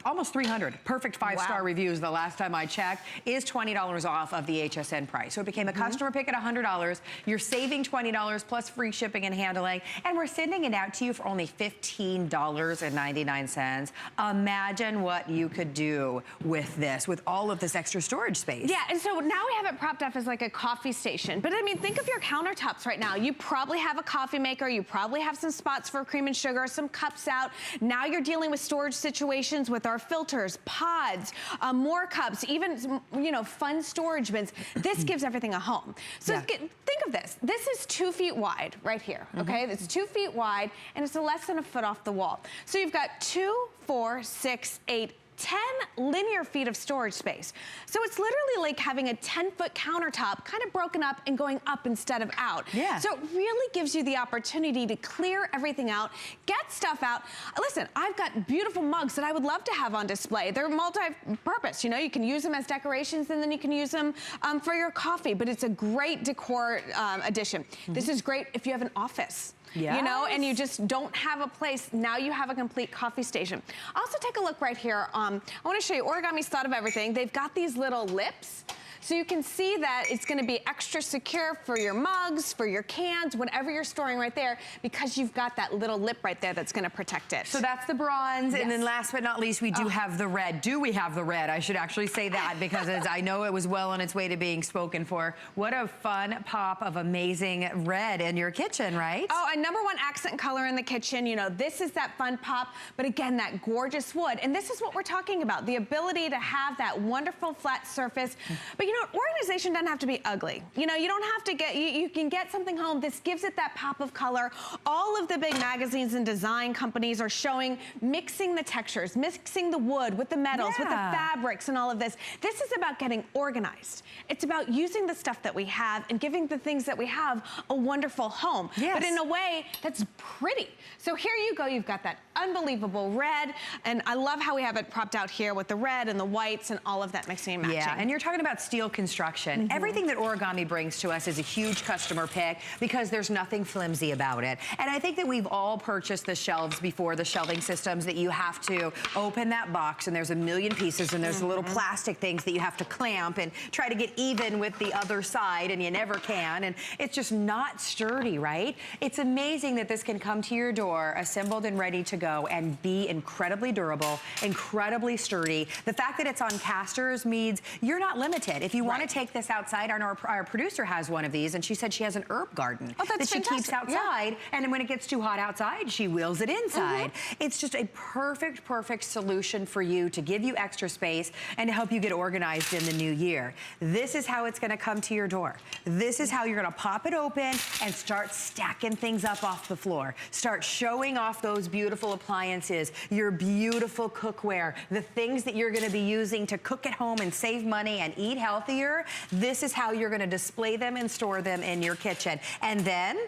almost 300 perfect 5-star reviews the last time I checked, is $20 off of the HSN price. So it became a customer pick at $100. You're saving $20 plus free shipping and handling, and we're sending it out to you for only $15.99. Imagine what you could do with this, with all of this extra storage space. Yeah, and so now we have it propped up as like a coffee station. But I mean, think of your countertops right now. You probably have a coffee maker. You probably have some spots for cream and sugar, some cups out. Now you're dealing with storage situations with our filters, pods, more cups, even, you know, fun storage bins. This gives everything a home. So think of this. This is 2 feet wide right here, okay? It's 2 feet wide, and it's less than a foot off the wall. So you've got 2, 4, 6, 8, 10 linear feet of storage space. So it's literally like having a 10-foot countertop kind of broken up and going up instead of out. Yeah. So it really gives you the opportunity to clear everything out, get stuff out. Listen, I've got beautiful mugs that I would love to have on display. They're multi-purpose. You know, you can use them as decorations, and then you can use them for your coffee, but it's a great decor addition. This is great if you have an office. Yes. You know, and you just don't have a place. Now you have a complete coffee station. Also, take a look right here. I want to show you, Origami's thought of everything. They've got these little lips. So you can see that it's going to be extra secure for your mugs, for your cans, whatever you're storing right there, because you've got that little lip right there that's going to protect it. So that's the bronze, and then last but not least, we do have the red. Do we have the red? I should actually say that, because I know it was well on its way to being spoken for. What a fun pop of amazing red in your kitchen, right? Oh, and #1 accent color in the kitchen. You know, this is that fun pop, but again, that gorgeous wood. And this is what we're talking about, the ability to have that wonderful flat surface. But you know, organization doesn't have to be ugly. You know, you don't have to get, you can get something home. This gives it that pop of color. All of the big magazines and design companies are showing mixing the textures, mixing the wood with the metals, with the fabrics and all of this. This is about getting organized. It's about using the stuff that we have and giving the things that we have a wonderful home, but in a way that's pretty. So here you go, you've got that unbelievable red, and I love how we have it propped out here with the red and the whites and all of that mixing and matching. Yeah, and you're talking about steel construction. Everything that Origami brings to us is a huge customer pick, because there's nothing flimsy about it. And I think that we've all purchased the shelves before, the shelving systems that you have to open that box, and there's a million pieces, and there's the little plastic things that you have to clamp and try to get even with the other side, and you never can, and it's just not sturdy, right? It's amazing that this can come to your door assembled and ready to go and be incredibly durable, incredibly sturdy. The fact that it's on casters means you're not limited. If you want to take this outside, our producer has one of these, and she said she has an herb garden that she keeps outside, and then when it gets too hot outside, she wheels it inside. It's just a perfect, perfect solution for you to give you extra space and to help you get organized in the new year. This is how it's going to come to your door. This is how you're going to pop it open and start stacking things up off the floor. Start showing off those beautiful appliances, your beautiful cookware, the things that you're going to be using to cook at home and save money and eat healthier. This is how you're going to display them and store them in your kitchen. And then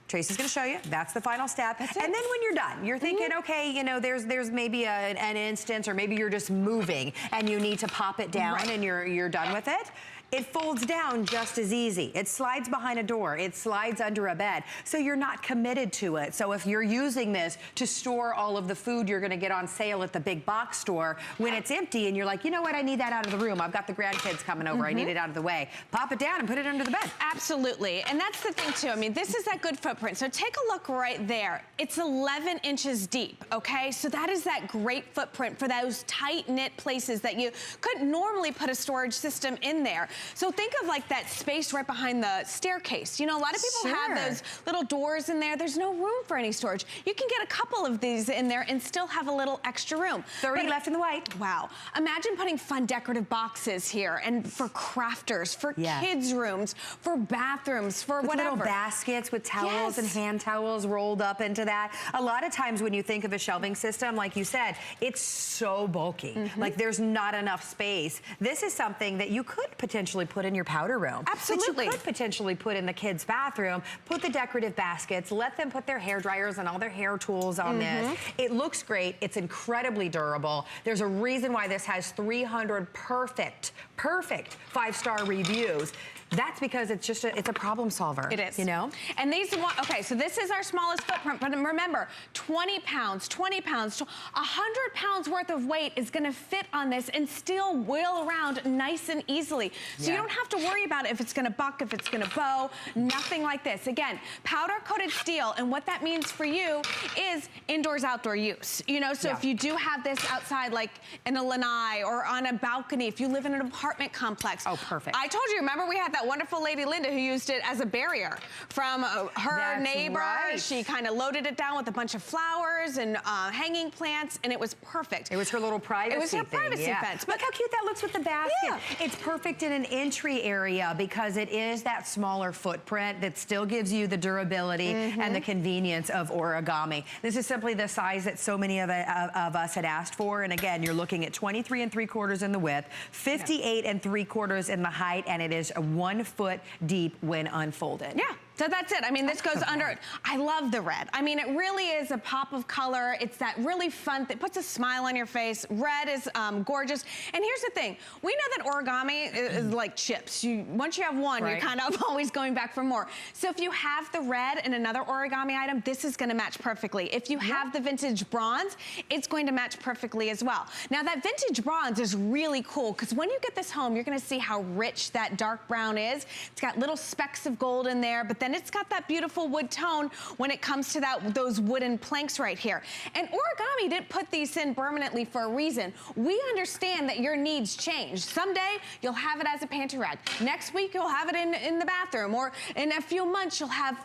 Tracy's going to show you. That's the final step. And then when you're done, you're thinking, okay, you know, there's maybe an instance, or maybe you're just moving and you need to pop it down and you're done with it. It folds down just as easy. It slides behind a door. It slides under a bed. So you're not committed to it. So if you're using this to store all of the food you're gonna get on sale at the big box store, when it's empty and you're like, you know what, I need that out of the room. I've got the grandkids coming over. I need it out of the way. Pop it down and put it under the bed. Absolutely. And that's the thing too. I mean, this is that good footprint. So take a look right there. It's 11 inches deep, okay? So that is that great footprint for those tight-knit places that you couldn't normally put a storage system in there. So think of like that space right behind the staircase. You know, a lot of people have those little doors in there. There's no room for any storage. You can get a couple of these in there and still have a little extra room. 30 left in the white. Wow. Imagine putting fun decorative boxes here, and for crafters, for kids' rooms, for bathrooms, for with whatever. Little baskets with towels and hand towels rolled up into that. A lot of times when you think of a shelving system, like you said, it's so bulky. Like there's not enough space. This is something that you could potentially put in your powder room. Absolutely. That you could potentially put in the kids' bathroom. Put the decorative baskets. Let them put their hair dryers and all their hair tools on this. It looks great. It's incredibly durable. There's a reason why this has 300 perfect 5-star reviews. That's because it's just it's a problem solver. It is. You know? And these, okay, so this is our smallest footprint, but remember, 20 pounds, 20 pounds, 100 pounds worth of weight is gonna fit on this and still wheel around nice and easily. So you don't have to worry about if it's gonna buck, if it's gonna bow, nothing like this. Again, powder coated steel, and what that means for you is indoors, outdoor use. You know, so if you do have this outside, like in a lanai or on a balcony, if you live in an apartment complex. Oh, perfect. I told you, remember we had that wonderful lady, Linda, who used it as a barrier from her neighbor. Right. She kind of loaded it down with a bunch of flowers and hanging plants, and it was perfect. It was her little privacy It was her thing. privacy fence. Look how cute that looks with the basket. Yeah. It's perfect in an entry area because it is that smaller footprint that still gives you the durability and the convenience of Origami. This is simply the size that so many of us had asked for. And again, you're looking at 23 3/4 in the width, 58 3/4 in the height, and it is 1 foot deep when unfolded. Yeah. So that's it. I mean, this goes under it. I love the red. I mean, it really is a pop of color. It's that really fun, it puts a smile on your face. Red is gorgeous. And here's the thing. We know that Origami is like chips. Once you have one, you're kind of always going back for more. So if you have the red and another Origami item, this is gonna match perfectly. If you have the vintage bronze, it's going to match perfectly as well. Now that vintage bronze is really cool because when you get this home, you're gonna see how rich that dark brown is. It's got little specks of gold in there, but then it's got that beautiful wood tone when it comes to those wooden planks right here. And Origami didn't put these in permanently for a reason. We understand that your needs change. Someday you'll have it as a pantry rack. Next week you'll have it in the bathroom, or in a few months you'll have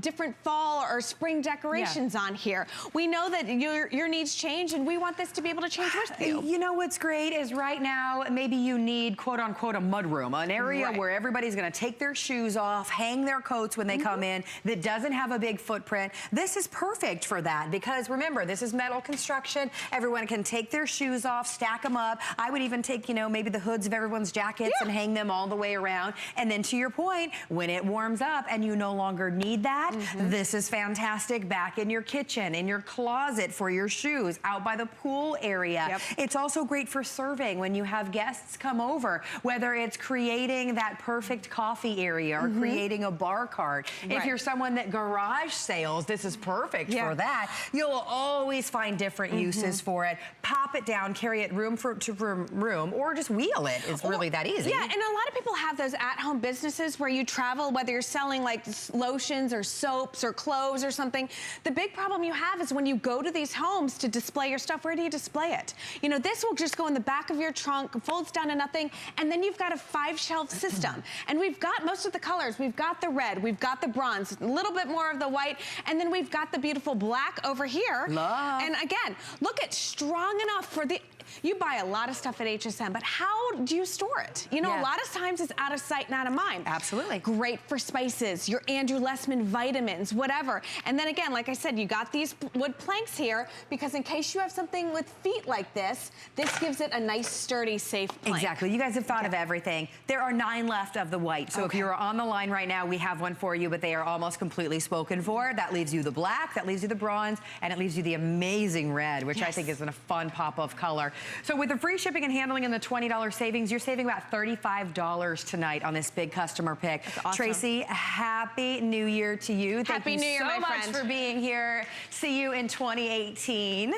different fall or spring decorations on here. We know that your needs change, and we want this to be able to change with you. You know what's great is right now maybe you need quote unquote a mud room, an area where everybody's gonna take their shoes off, hang their coats when they come in, that doesn't have a big footprint. This is perfect for that because remember, this is metal construction. Everyone can take their shoes off, stack them up. I would even take, you know, maybe the hoods of everyone's jackets and hang them all the way around. And then to your point, when it warms up and you no longer need that, this is fantastic back in your kitchen, in your closet for your shoes, out by the pool area. It's also great for serving when you have guests come over, whether it's creating that perfect coffee area or creating a bar cart. If you're someone that garage sales, this is perfect for that. You'll always find different uses for it. Pop it down, carry it room to room, or just wheel it. It's really that easy. Yeah, and a lot of people have those at-home businesses where you travel, whether you're selling like lotions or soaps or clothes or something. The big problem you have is when you go to these homes to display your stuff, where do you display it? You know, this will just go in the back of your trunk, folds down to nothing, and then you've got a 5-shelf system. And we've got most of the colors. We've got the red, we've got the bronze, a little bit more of the white, and then we've got the beautiful black over here. Love. And again, look at strong enough for the, you buy a lot of stuff at HSN, but how do you store it? You know, a lot of times it's out of sight and out of mind. Absolutely. Great for spices, your Andrew Lessman vitamins, whatever. And then again, like I said, you got these wood planks here because in case you have something with feet like this gives it a nice, sturdy, safe plank. Exactly. You guys have thought of everything. There are 9 left of the white. So if you're on the line right now, we have one for you, but they are almost completely spoken for. That leaves you the black, that leaves you the bronze, and it leaves you the amazing red, which I think is a fun pop of color. So with the free shipping and handling and the $20 savings, you're saving about $35 tonight on this big customer pick. That's awesome. Tracy, happy New Year to you. Happy New Year, Thank you so my much friend. for being here. See you in 2018.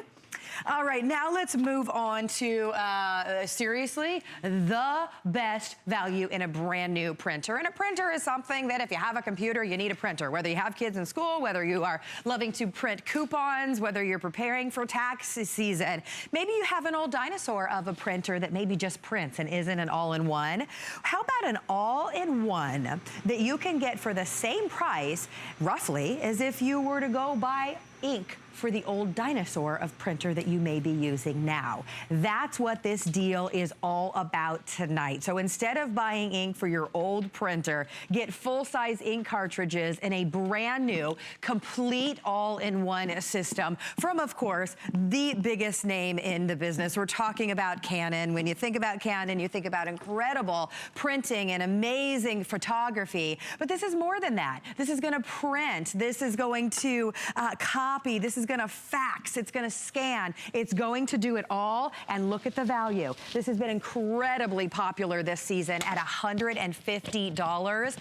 All right, now let's move on to, seriously, the best value in a brand new printer. And a printer is something that if you have a computer, you need a printer. Whether you have kids in school, whether you are loving to print coupons, whether you're preparing for tax season. Maybe you have an old dinosaur of a printer that maybe just prints and isn't an all-in-one. How about an all-in-one that you can get for the same price, roughly, as if you were to go buy ink for the old dinosaur of printer that you may be using now. That's what this deal is all about tonight. So instead of buying ink for your old printer, get full-size ink cartridges in a brand new, complete all-in-one system from, of course, the biggest name in the business. We're talking about Canon. When you think about Canon, you think about incredible printing and amazing photography. But this is more than that. This is going to print. This is going to copy. This is gonna fax, it's gonna scan, it's going to do it all, and look at the value. This has been incredibly popular this season at $150.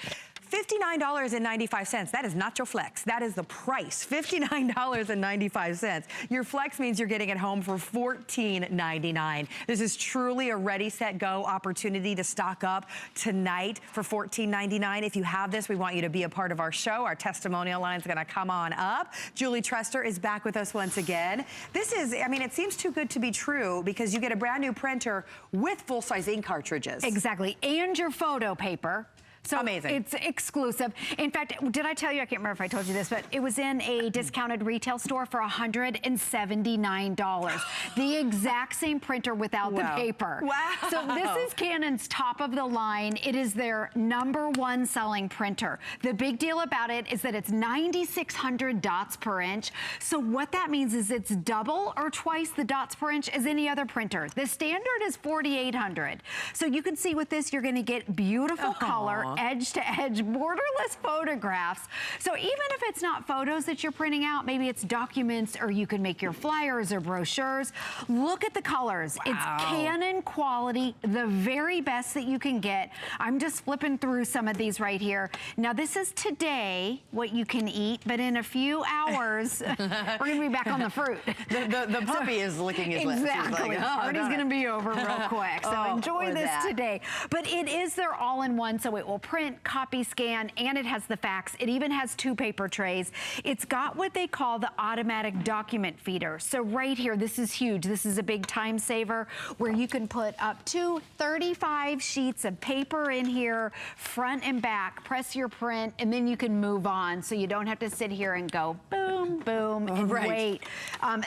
$59.95. That is not your flex. That is the price, $59.95. Your flex means you're getting it home for $14.99. This is truly a ready, set, go opportunity to stock up tonight for $14.99. If you have this, we want you to be a part of our show. Our testimonial line is gonna come on up. Julie Trester is back with us once again. This is, I mean, it seems too good to be true because you get a brand new printer with full-size ink cartridges. Exactly, and your photo paper. So amazing. It's exclusive. In fact, did I tell you, I can't remember if I told you this, but it was in a discounted retail store for $179. The exact same printer without the paper. Wow. So this is Canon's top of the line. It is their #1 selling printer. The big deal about it is that it's 9,600 dots per inch. So what that means is it's double or twice the dots per inch as any other printer. The standard is 4,800. So you can see with this, you're gonna get beautiful color, edge-to-edge, borderless photographs. So even if it's not photos that you're printing out, maybe it's documents, or you can make your flyers or brochures. Look at the colors. Wow. It's Canon quality, the very best that you can get. I'm just flipping through some of these right here. Now this is today, what you can eat, but in a few hours, we're gonna be back on the fruit. The puppy is licking his lips. Exactly. Like, the party's gonna be over real quick. So enjoy this today. But it is their all-in-one, so it will print, copy, scan, and it has the fax. It even has 2 paper trays. It's got what they call the automatic document feeder. So right here, this is huge. This is a big time saver where you can put up to 35 sheets of paper in here, front and back, press your print, and then you can move on. So you don't have to sit here and go boom, boom, and wait.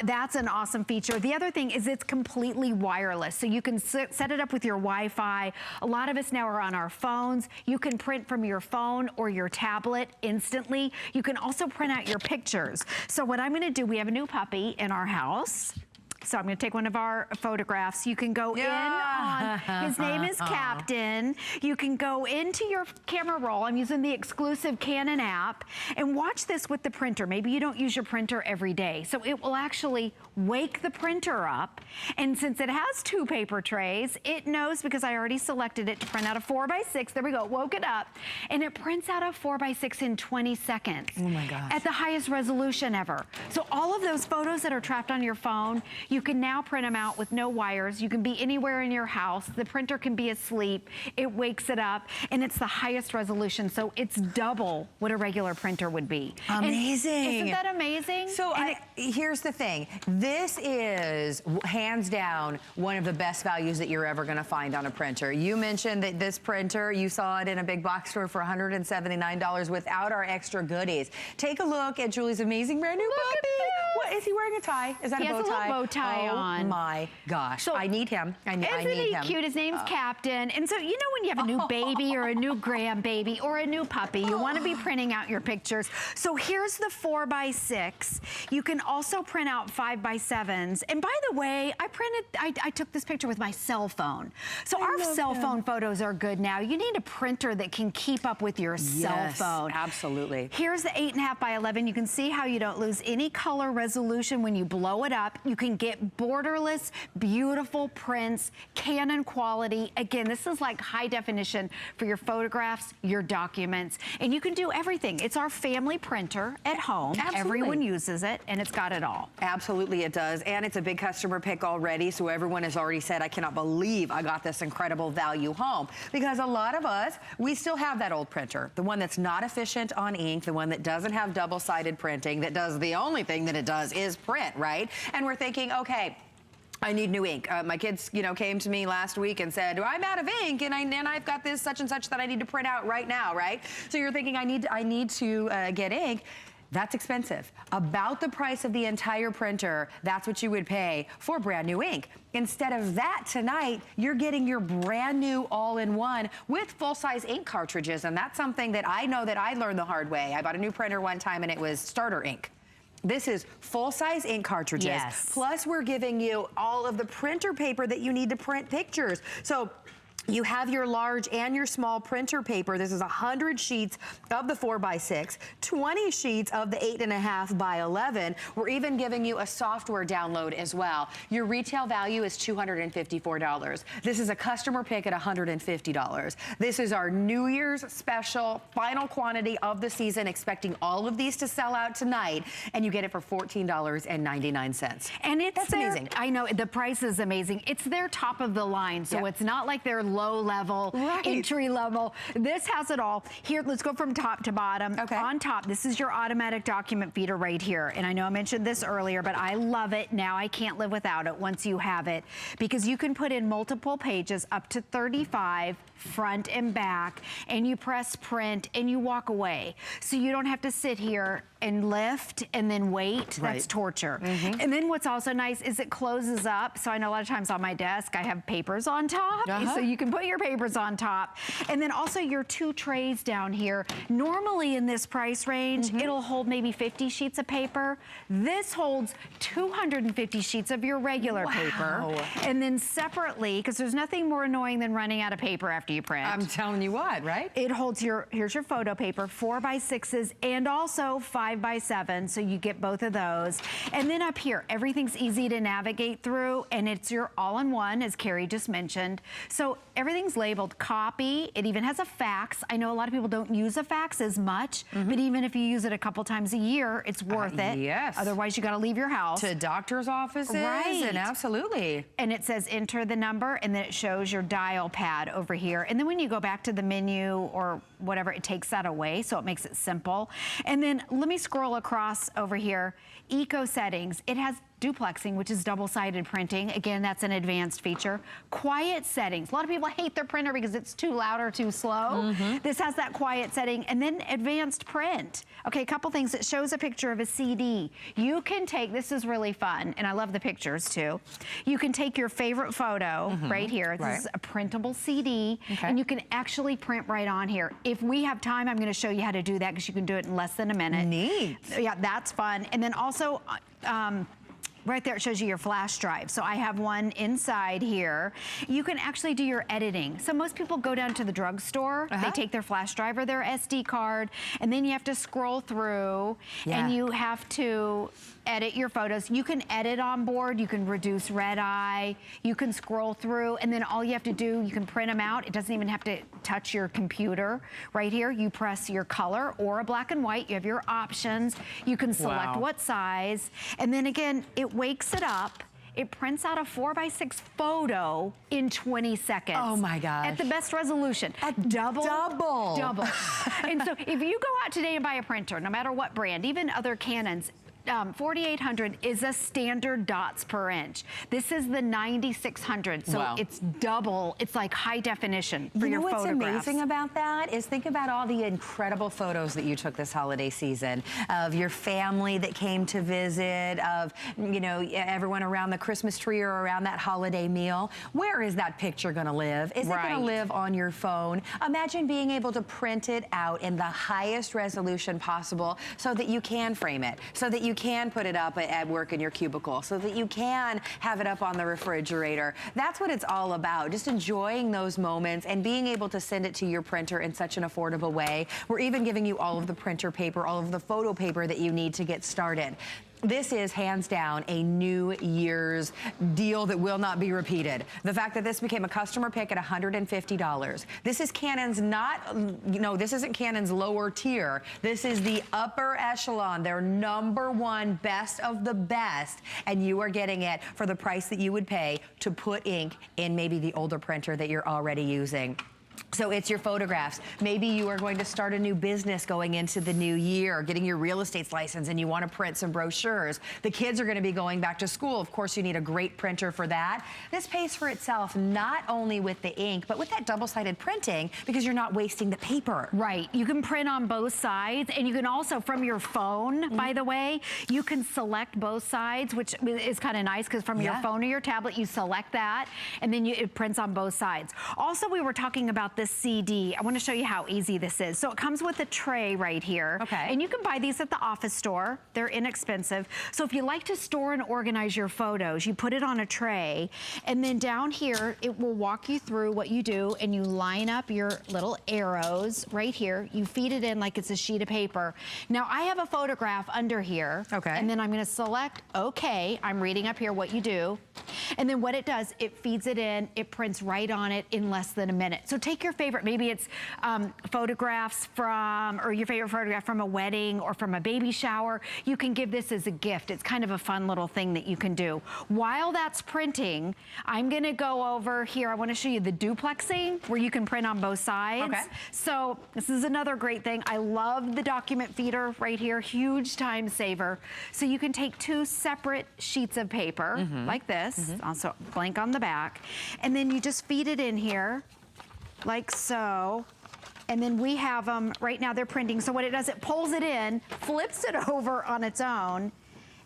That's an awesome feature. The other thing is it's completely wireless. So you can set it up with your Wi-Fi. A lot of us now are on our phones. You can print from your phone or your tablet instantly. You can also print out your pictures. So what I'm gonna do, we have a new puppy in our house. So I'm gonna take one of our photographs. You can go in on, his name is Captain. You can go into your camera roll. I'm using the exclusive Canon app, and watch this with the printer. Maybe you don't use your printer every day. So it will actually wake the printer up. And since it has 2 paper trays, it knows, because I already selected it, to print out a 4x6. There we go, woke it up. And it prints out a 4x6 in 20 seconds. Oh my gosh. At the highest resolution ever. So all of those photos that are trapped on your phone, you can now print them out with no wires. You can be anywhere in your house. The printer can be asleep. It wakes it up, and it's the highest resolution. So it's double what a regular printer would be. Amazing. And isn't that amazing? So here's the thing. This is hands down one of the best values that you're ever gonna find on a printer. You mentioned that this printer, you saw it in a big box store for $179 without our extra goodies. Take a look at Julie's amazing brand new puppy. What, is he wearing a tie? Is that a bow tie? He has a little bow tie on. Oh my gosh. So I need him. I need him. Isn't he cute? His name's Captain. And so, you know, when you have a new baby or a new grandbaby or a new puppy, you want to be printing out your pictures. So here's the 4x6. You can also print out 5x7s. And by the way, I took this picture with my cell phone. So our cell phone photos are good now. You need a printer that can keep up with your cell phone. Absolutely. Here's the 8.5x11. You can see how you don't lose any color resolution when you blow it up. You can get borderless, beautiful prints, Canon quality. Again, this is like high definition for your photographs, your documents, and you can do everything. It's our family printer at home. Absolutely. Everyone uses it, and it's got it all. Absolutely, it does. And it's a big customer pick already, so everyone has already said, I cannot believe I got this incredible value home. Because a lot of us, we still have that old printer, the one that's not efficient on ink, the one that doesn't have double-sided printing, that does the only thing that it does is print, right? And we're thinking, okay, I need new ink. My kids, you know, came to me last week and said, I'm out of ink, and I've got this such and such that I need to print out right now, right? So you're thinking, I need to get ink. That's expensive. About the price of the entire printer, that's what you would pay for brand new ink. Instead of that, tonight, you're getting your brand new all-in-one with full-size ink cartridges, and that's something that I know that I learned the hard way. I bought a new printer one time, and it was starter ink. This is full-size ink cartridges. Yes. Plus, we're giving you all of the printer paper that you need to print pictures. So You have your large and your small printer paper. This is 100 sheets of the 4x6, 20 sheets of the 8.5 by 11. We're even giving you a software download as well. Your retail value is $254. This is a customer pick at $150. This is our New Year's special, final quantity of the season, expecting all of these to sell out tonight, and you get it for $14.99. And That's amazing. I know, the price is amazing. It's their top of the line, so it's not like they're low level, entry level. This has it all. Here, let's go from top to bottom. Okay. On top, this is your automatic document feeder right here. And I know I mentioned this earlier, but I love it. Now I can't live without it once you have it, because you can put in multiple pages, up to 35, front and back, and you press print and you walk away. So you don't have to sit here and lift and then wait. That's torture. And then what's also nice is it closes up. So I know a lot of times on my desk I have papers on top. So you can put your papers on top. And then also your 2 trays down here. Normally in this price range, it'll hold maybe 50 sheets of paper. This holds 250 sheets of your regular paper. And then separately, because there's nothing more annoying than running out of paper after you print. I'm telling you what, right? It holds here's your photo paper, 4x6s, and also 5x7, so you get both of those. And then up here, everything's easy to navigate through, and it's your all-in-one, as Carrie just mentioned. So everything's labeled copy. It even has a fax. I know a lot of people don't use a fax as much, but even if you use it a couple times a year, it's worth it. Yes. Otherwise, you got to leave your house. To doctor's offices. And absolutely. And it says enter the number, and then it shows your dial pad over here. And then when you go back to the menu or whatever, it takes that away, so it makes it simple. And then let me scroll across over here. Eco settings. It has duplexing, which is double-sided printing. Again, that's an advanced feature. Quiet settings. A lot of people hate their printer because it's too loud or too slow. This has that quiet setting. And then advanced print. Okay, a couple things. It shows a picture of a CD. You can take, this is really fun, and I love the pictures too. You can take your favorite photo right here. This is a printable CD, and you can actually print right on here. If we have time, I'm gonna show you how to do that, because you can do it in less than a minute. Neat. Yeah, that's fun. And then also, right there, it shows you your flash drive. So I have one inside here. You can actually do your editing. So most people go down to the drugstore, they take their flash drive or their SD card, and then you have to scroll through, and you have to edit your photos. You can edit on board, you can reduce red eye, you can scroll through, and then all you have to do, you can print them out. It doesn't even have to touch your computer. Right here, you press your color or a black and white. You have your options. You can select what size, and then again, it wakes it up. It prints out a 4x6 photo in 20 seconds. Oh my gosh. At the best resolution. At double. And so if you go out today and buy a printer, no matter what brand, even other Canons, 4800 is a standard dots per inch. This is the 9600, so it's double. It's like high definition for your photographs. You know what's amazing about that is think about all the incredible photos that you took this holiday season of your family that came to visit, of, you know, everyone around the Christmas tree or around that holiday meal. Where is that picture gonna live? Is it gonna live on your phone? Imagine being able to print it out in the highest resolution possible so that you can frame it, so that you can put it up at work in your cubicle, so that you can have it up on the refrigerator. That's what it's all about, just enjoying those moments and being able to send it to your printer in such an affordable way. We're even giving you all of the printer paper, all of the photo paper that you need to get started. This is hands down a New Year's deal that will not be repeated. The fact that this became a customer pick at $150. This is Canon's this isn't Canon's lower tier. This is the upper echelon, their #1 best of the best. And you are getting it for the price that you would pay to put ink in maybe the older printer that you're already using. So it's your photographs. Maybe you are going to start a new business going into the new year, getting your real estate license, and you want to print some brochures. The kids are going to be going back to school. Of course, you need a great printer for that. This pays for itself not only with the ink, but with that double-sided printing, because you're not wasting the paper. Right. You can print on both sides, and you can also, from your phone, by the way, you can select both sides, which is kind of nice, because from your phone or your tablet, you select that, and then it prints on both sides. Also, we were talking about about the CD. I want to show you how easy this is. So it comes with a tray right here. Okay. And you can buy these at the office store. They're inexpensive. So if you like to store and organize your photos, you put it on a tray, and then down here, it will walk you through what you do, and you line up your little arrows right here. You feed it in like it's a sheet of paper. Now I have a photograph under here. Okay. And then I'm gonna select okay. I'm reading up here what you do. And then what it does, it feeds it in, it prints right on it in less than a minute. So take your favorite, maybe it's photographs from, or your favorite photograph from a wedding or from a baby shower. You can give this as a gift. It's kind of a fun little thing that you can do. While that's printing, I'm gonna go over here. I wanna show you the duplexing where you can print on both sides. Okay. So this is another great thing. I love the document feeder right here, huge time saver. So you can take two separate sheets of paper like this, also blank on the back, and then you just feed it in here like so. And then we have them, right now they're printing. So what it does, it pulls it in, flips it over on its own,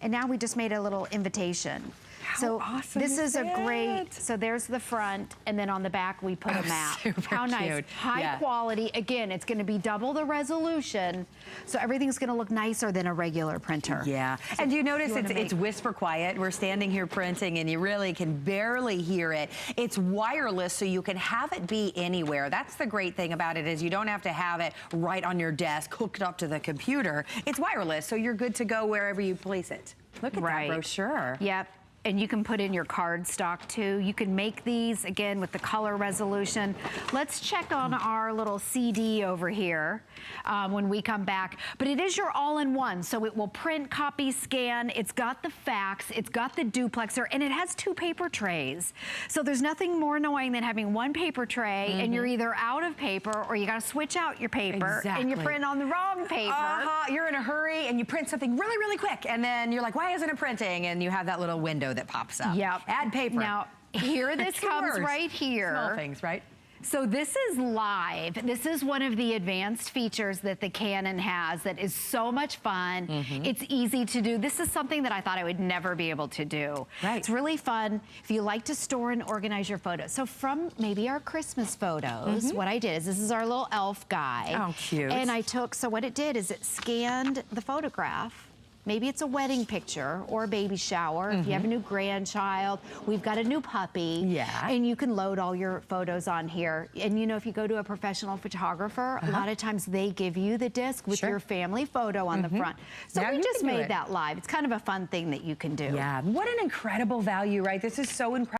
and now we just made a little invitation. So awesome this is a great, it? so there's the front, and then on the back we put a map. Super How nice. cute. High Yeah. quality. Again, it's gonna be double the resolution, so everything's gonna look nicer than a regular printer. Yeah, and you notice you wanna it's whisper quiet. We're standing here printing and you really can barely hear it. It's wireless, so you can have it be anywhere. That's the great thing about it, is you don't have to have it right on your desk hooked up to the computer. It's wireless, so you're good to go wherever you place it. Look at that brochure. Yep. And you can put in your card stock too. You can make these, again, with the color resolution. Let's check on our little CD over here when we come back. But it is your all-in-one, so it will print, copy, scan. It's got the fax, it's got the duplexer, and it has two paper trays. So there's nothing more annoying than having one paper tray and you're either out of paper or you gotta switch out your paper and you print on the wrong paper. You're in a hurry and you print something really, really quick, and then you're like, why isn't it printing? And you have that little window that pops up. Yep. Add paper. Now, here this comes right here. Small things, right? So this is live. This is one of the advanced features that the Canon has that is so much fun. It's easy to do. This is something that I thought I would never be able to do. Right. It's really fun if you like to store and organize your photos. So from maybe our Christmas photos, what I did is, this is our little elf guy. Oh, cute. And I took, so what it did is it scanned the photograph. Maybe it's a wedding picture or a baby shower. If you have a new grandchild, we've got a new puppy. Yeah. And you can load all your photos on here. And you know, if you go to a professional photographer, a lot of times they give you the disc with your family photo on the front. So Now we you just can do made it. that live. It's kind of a fun thing that you can do. Yeah, what an incredible value, right? This is so incredible.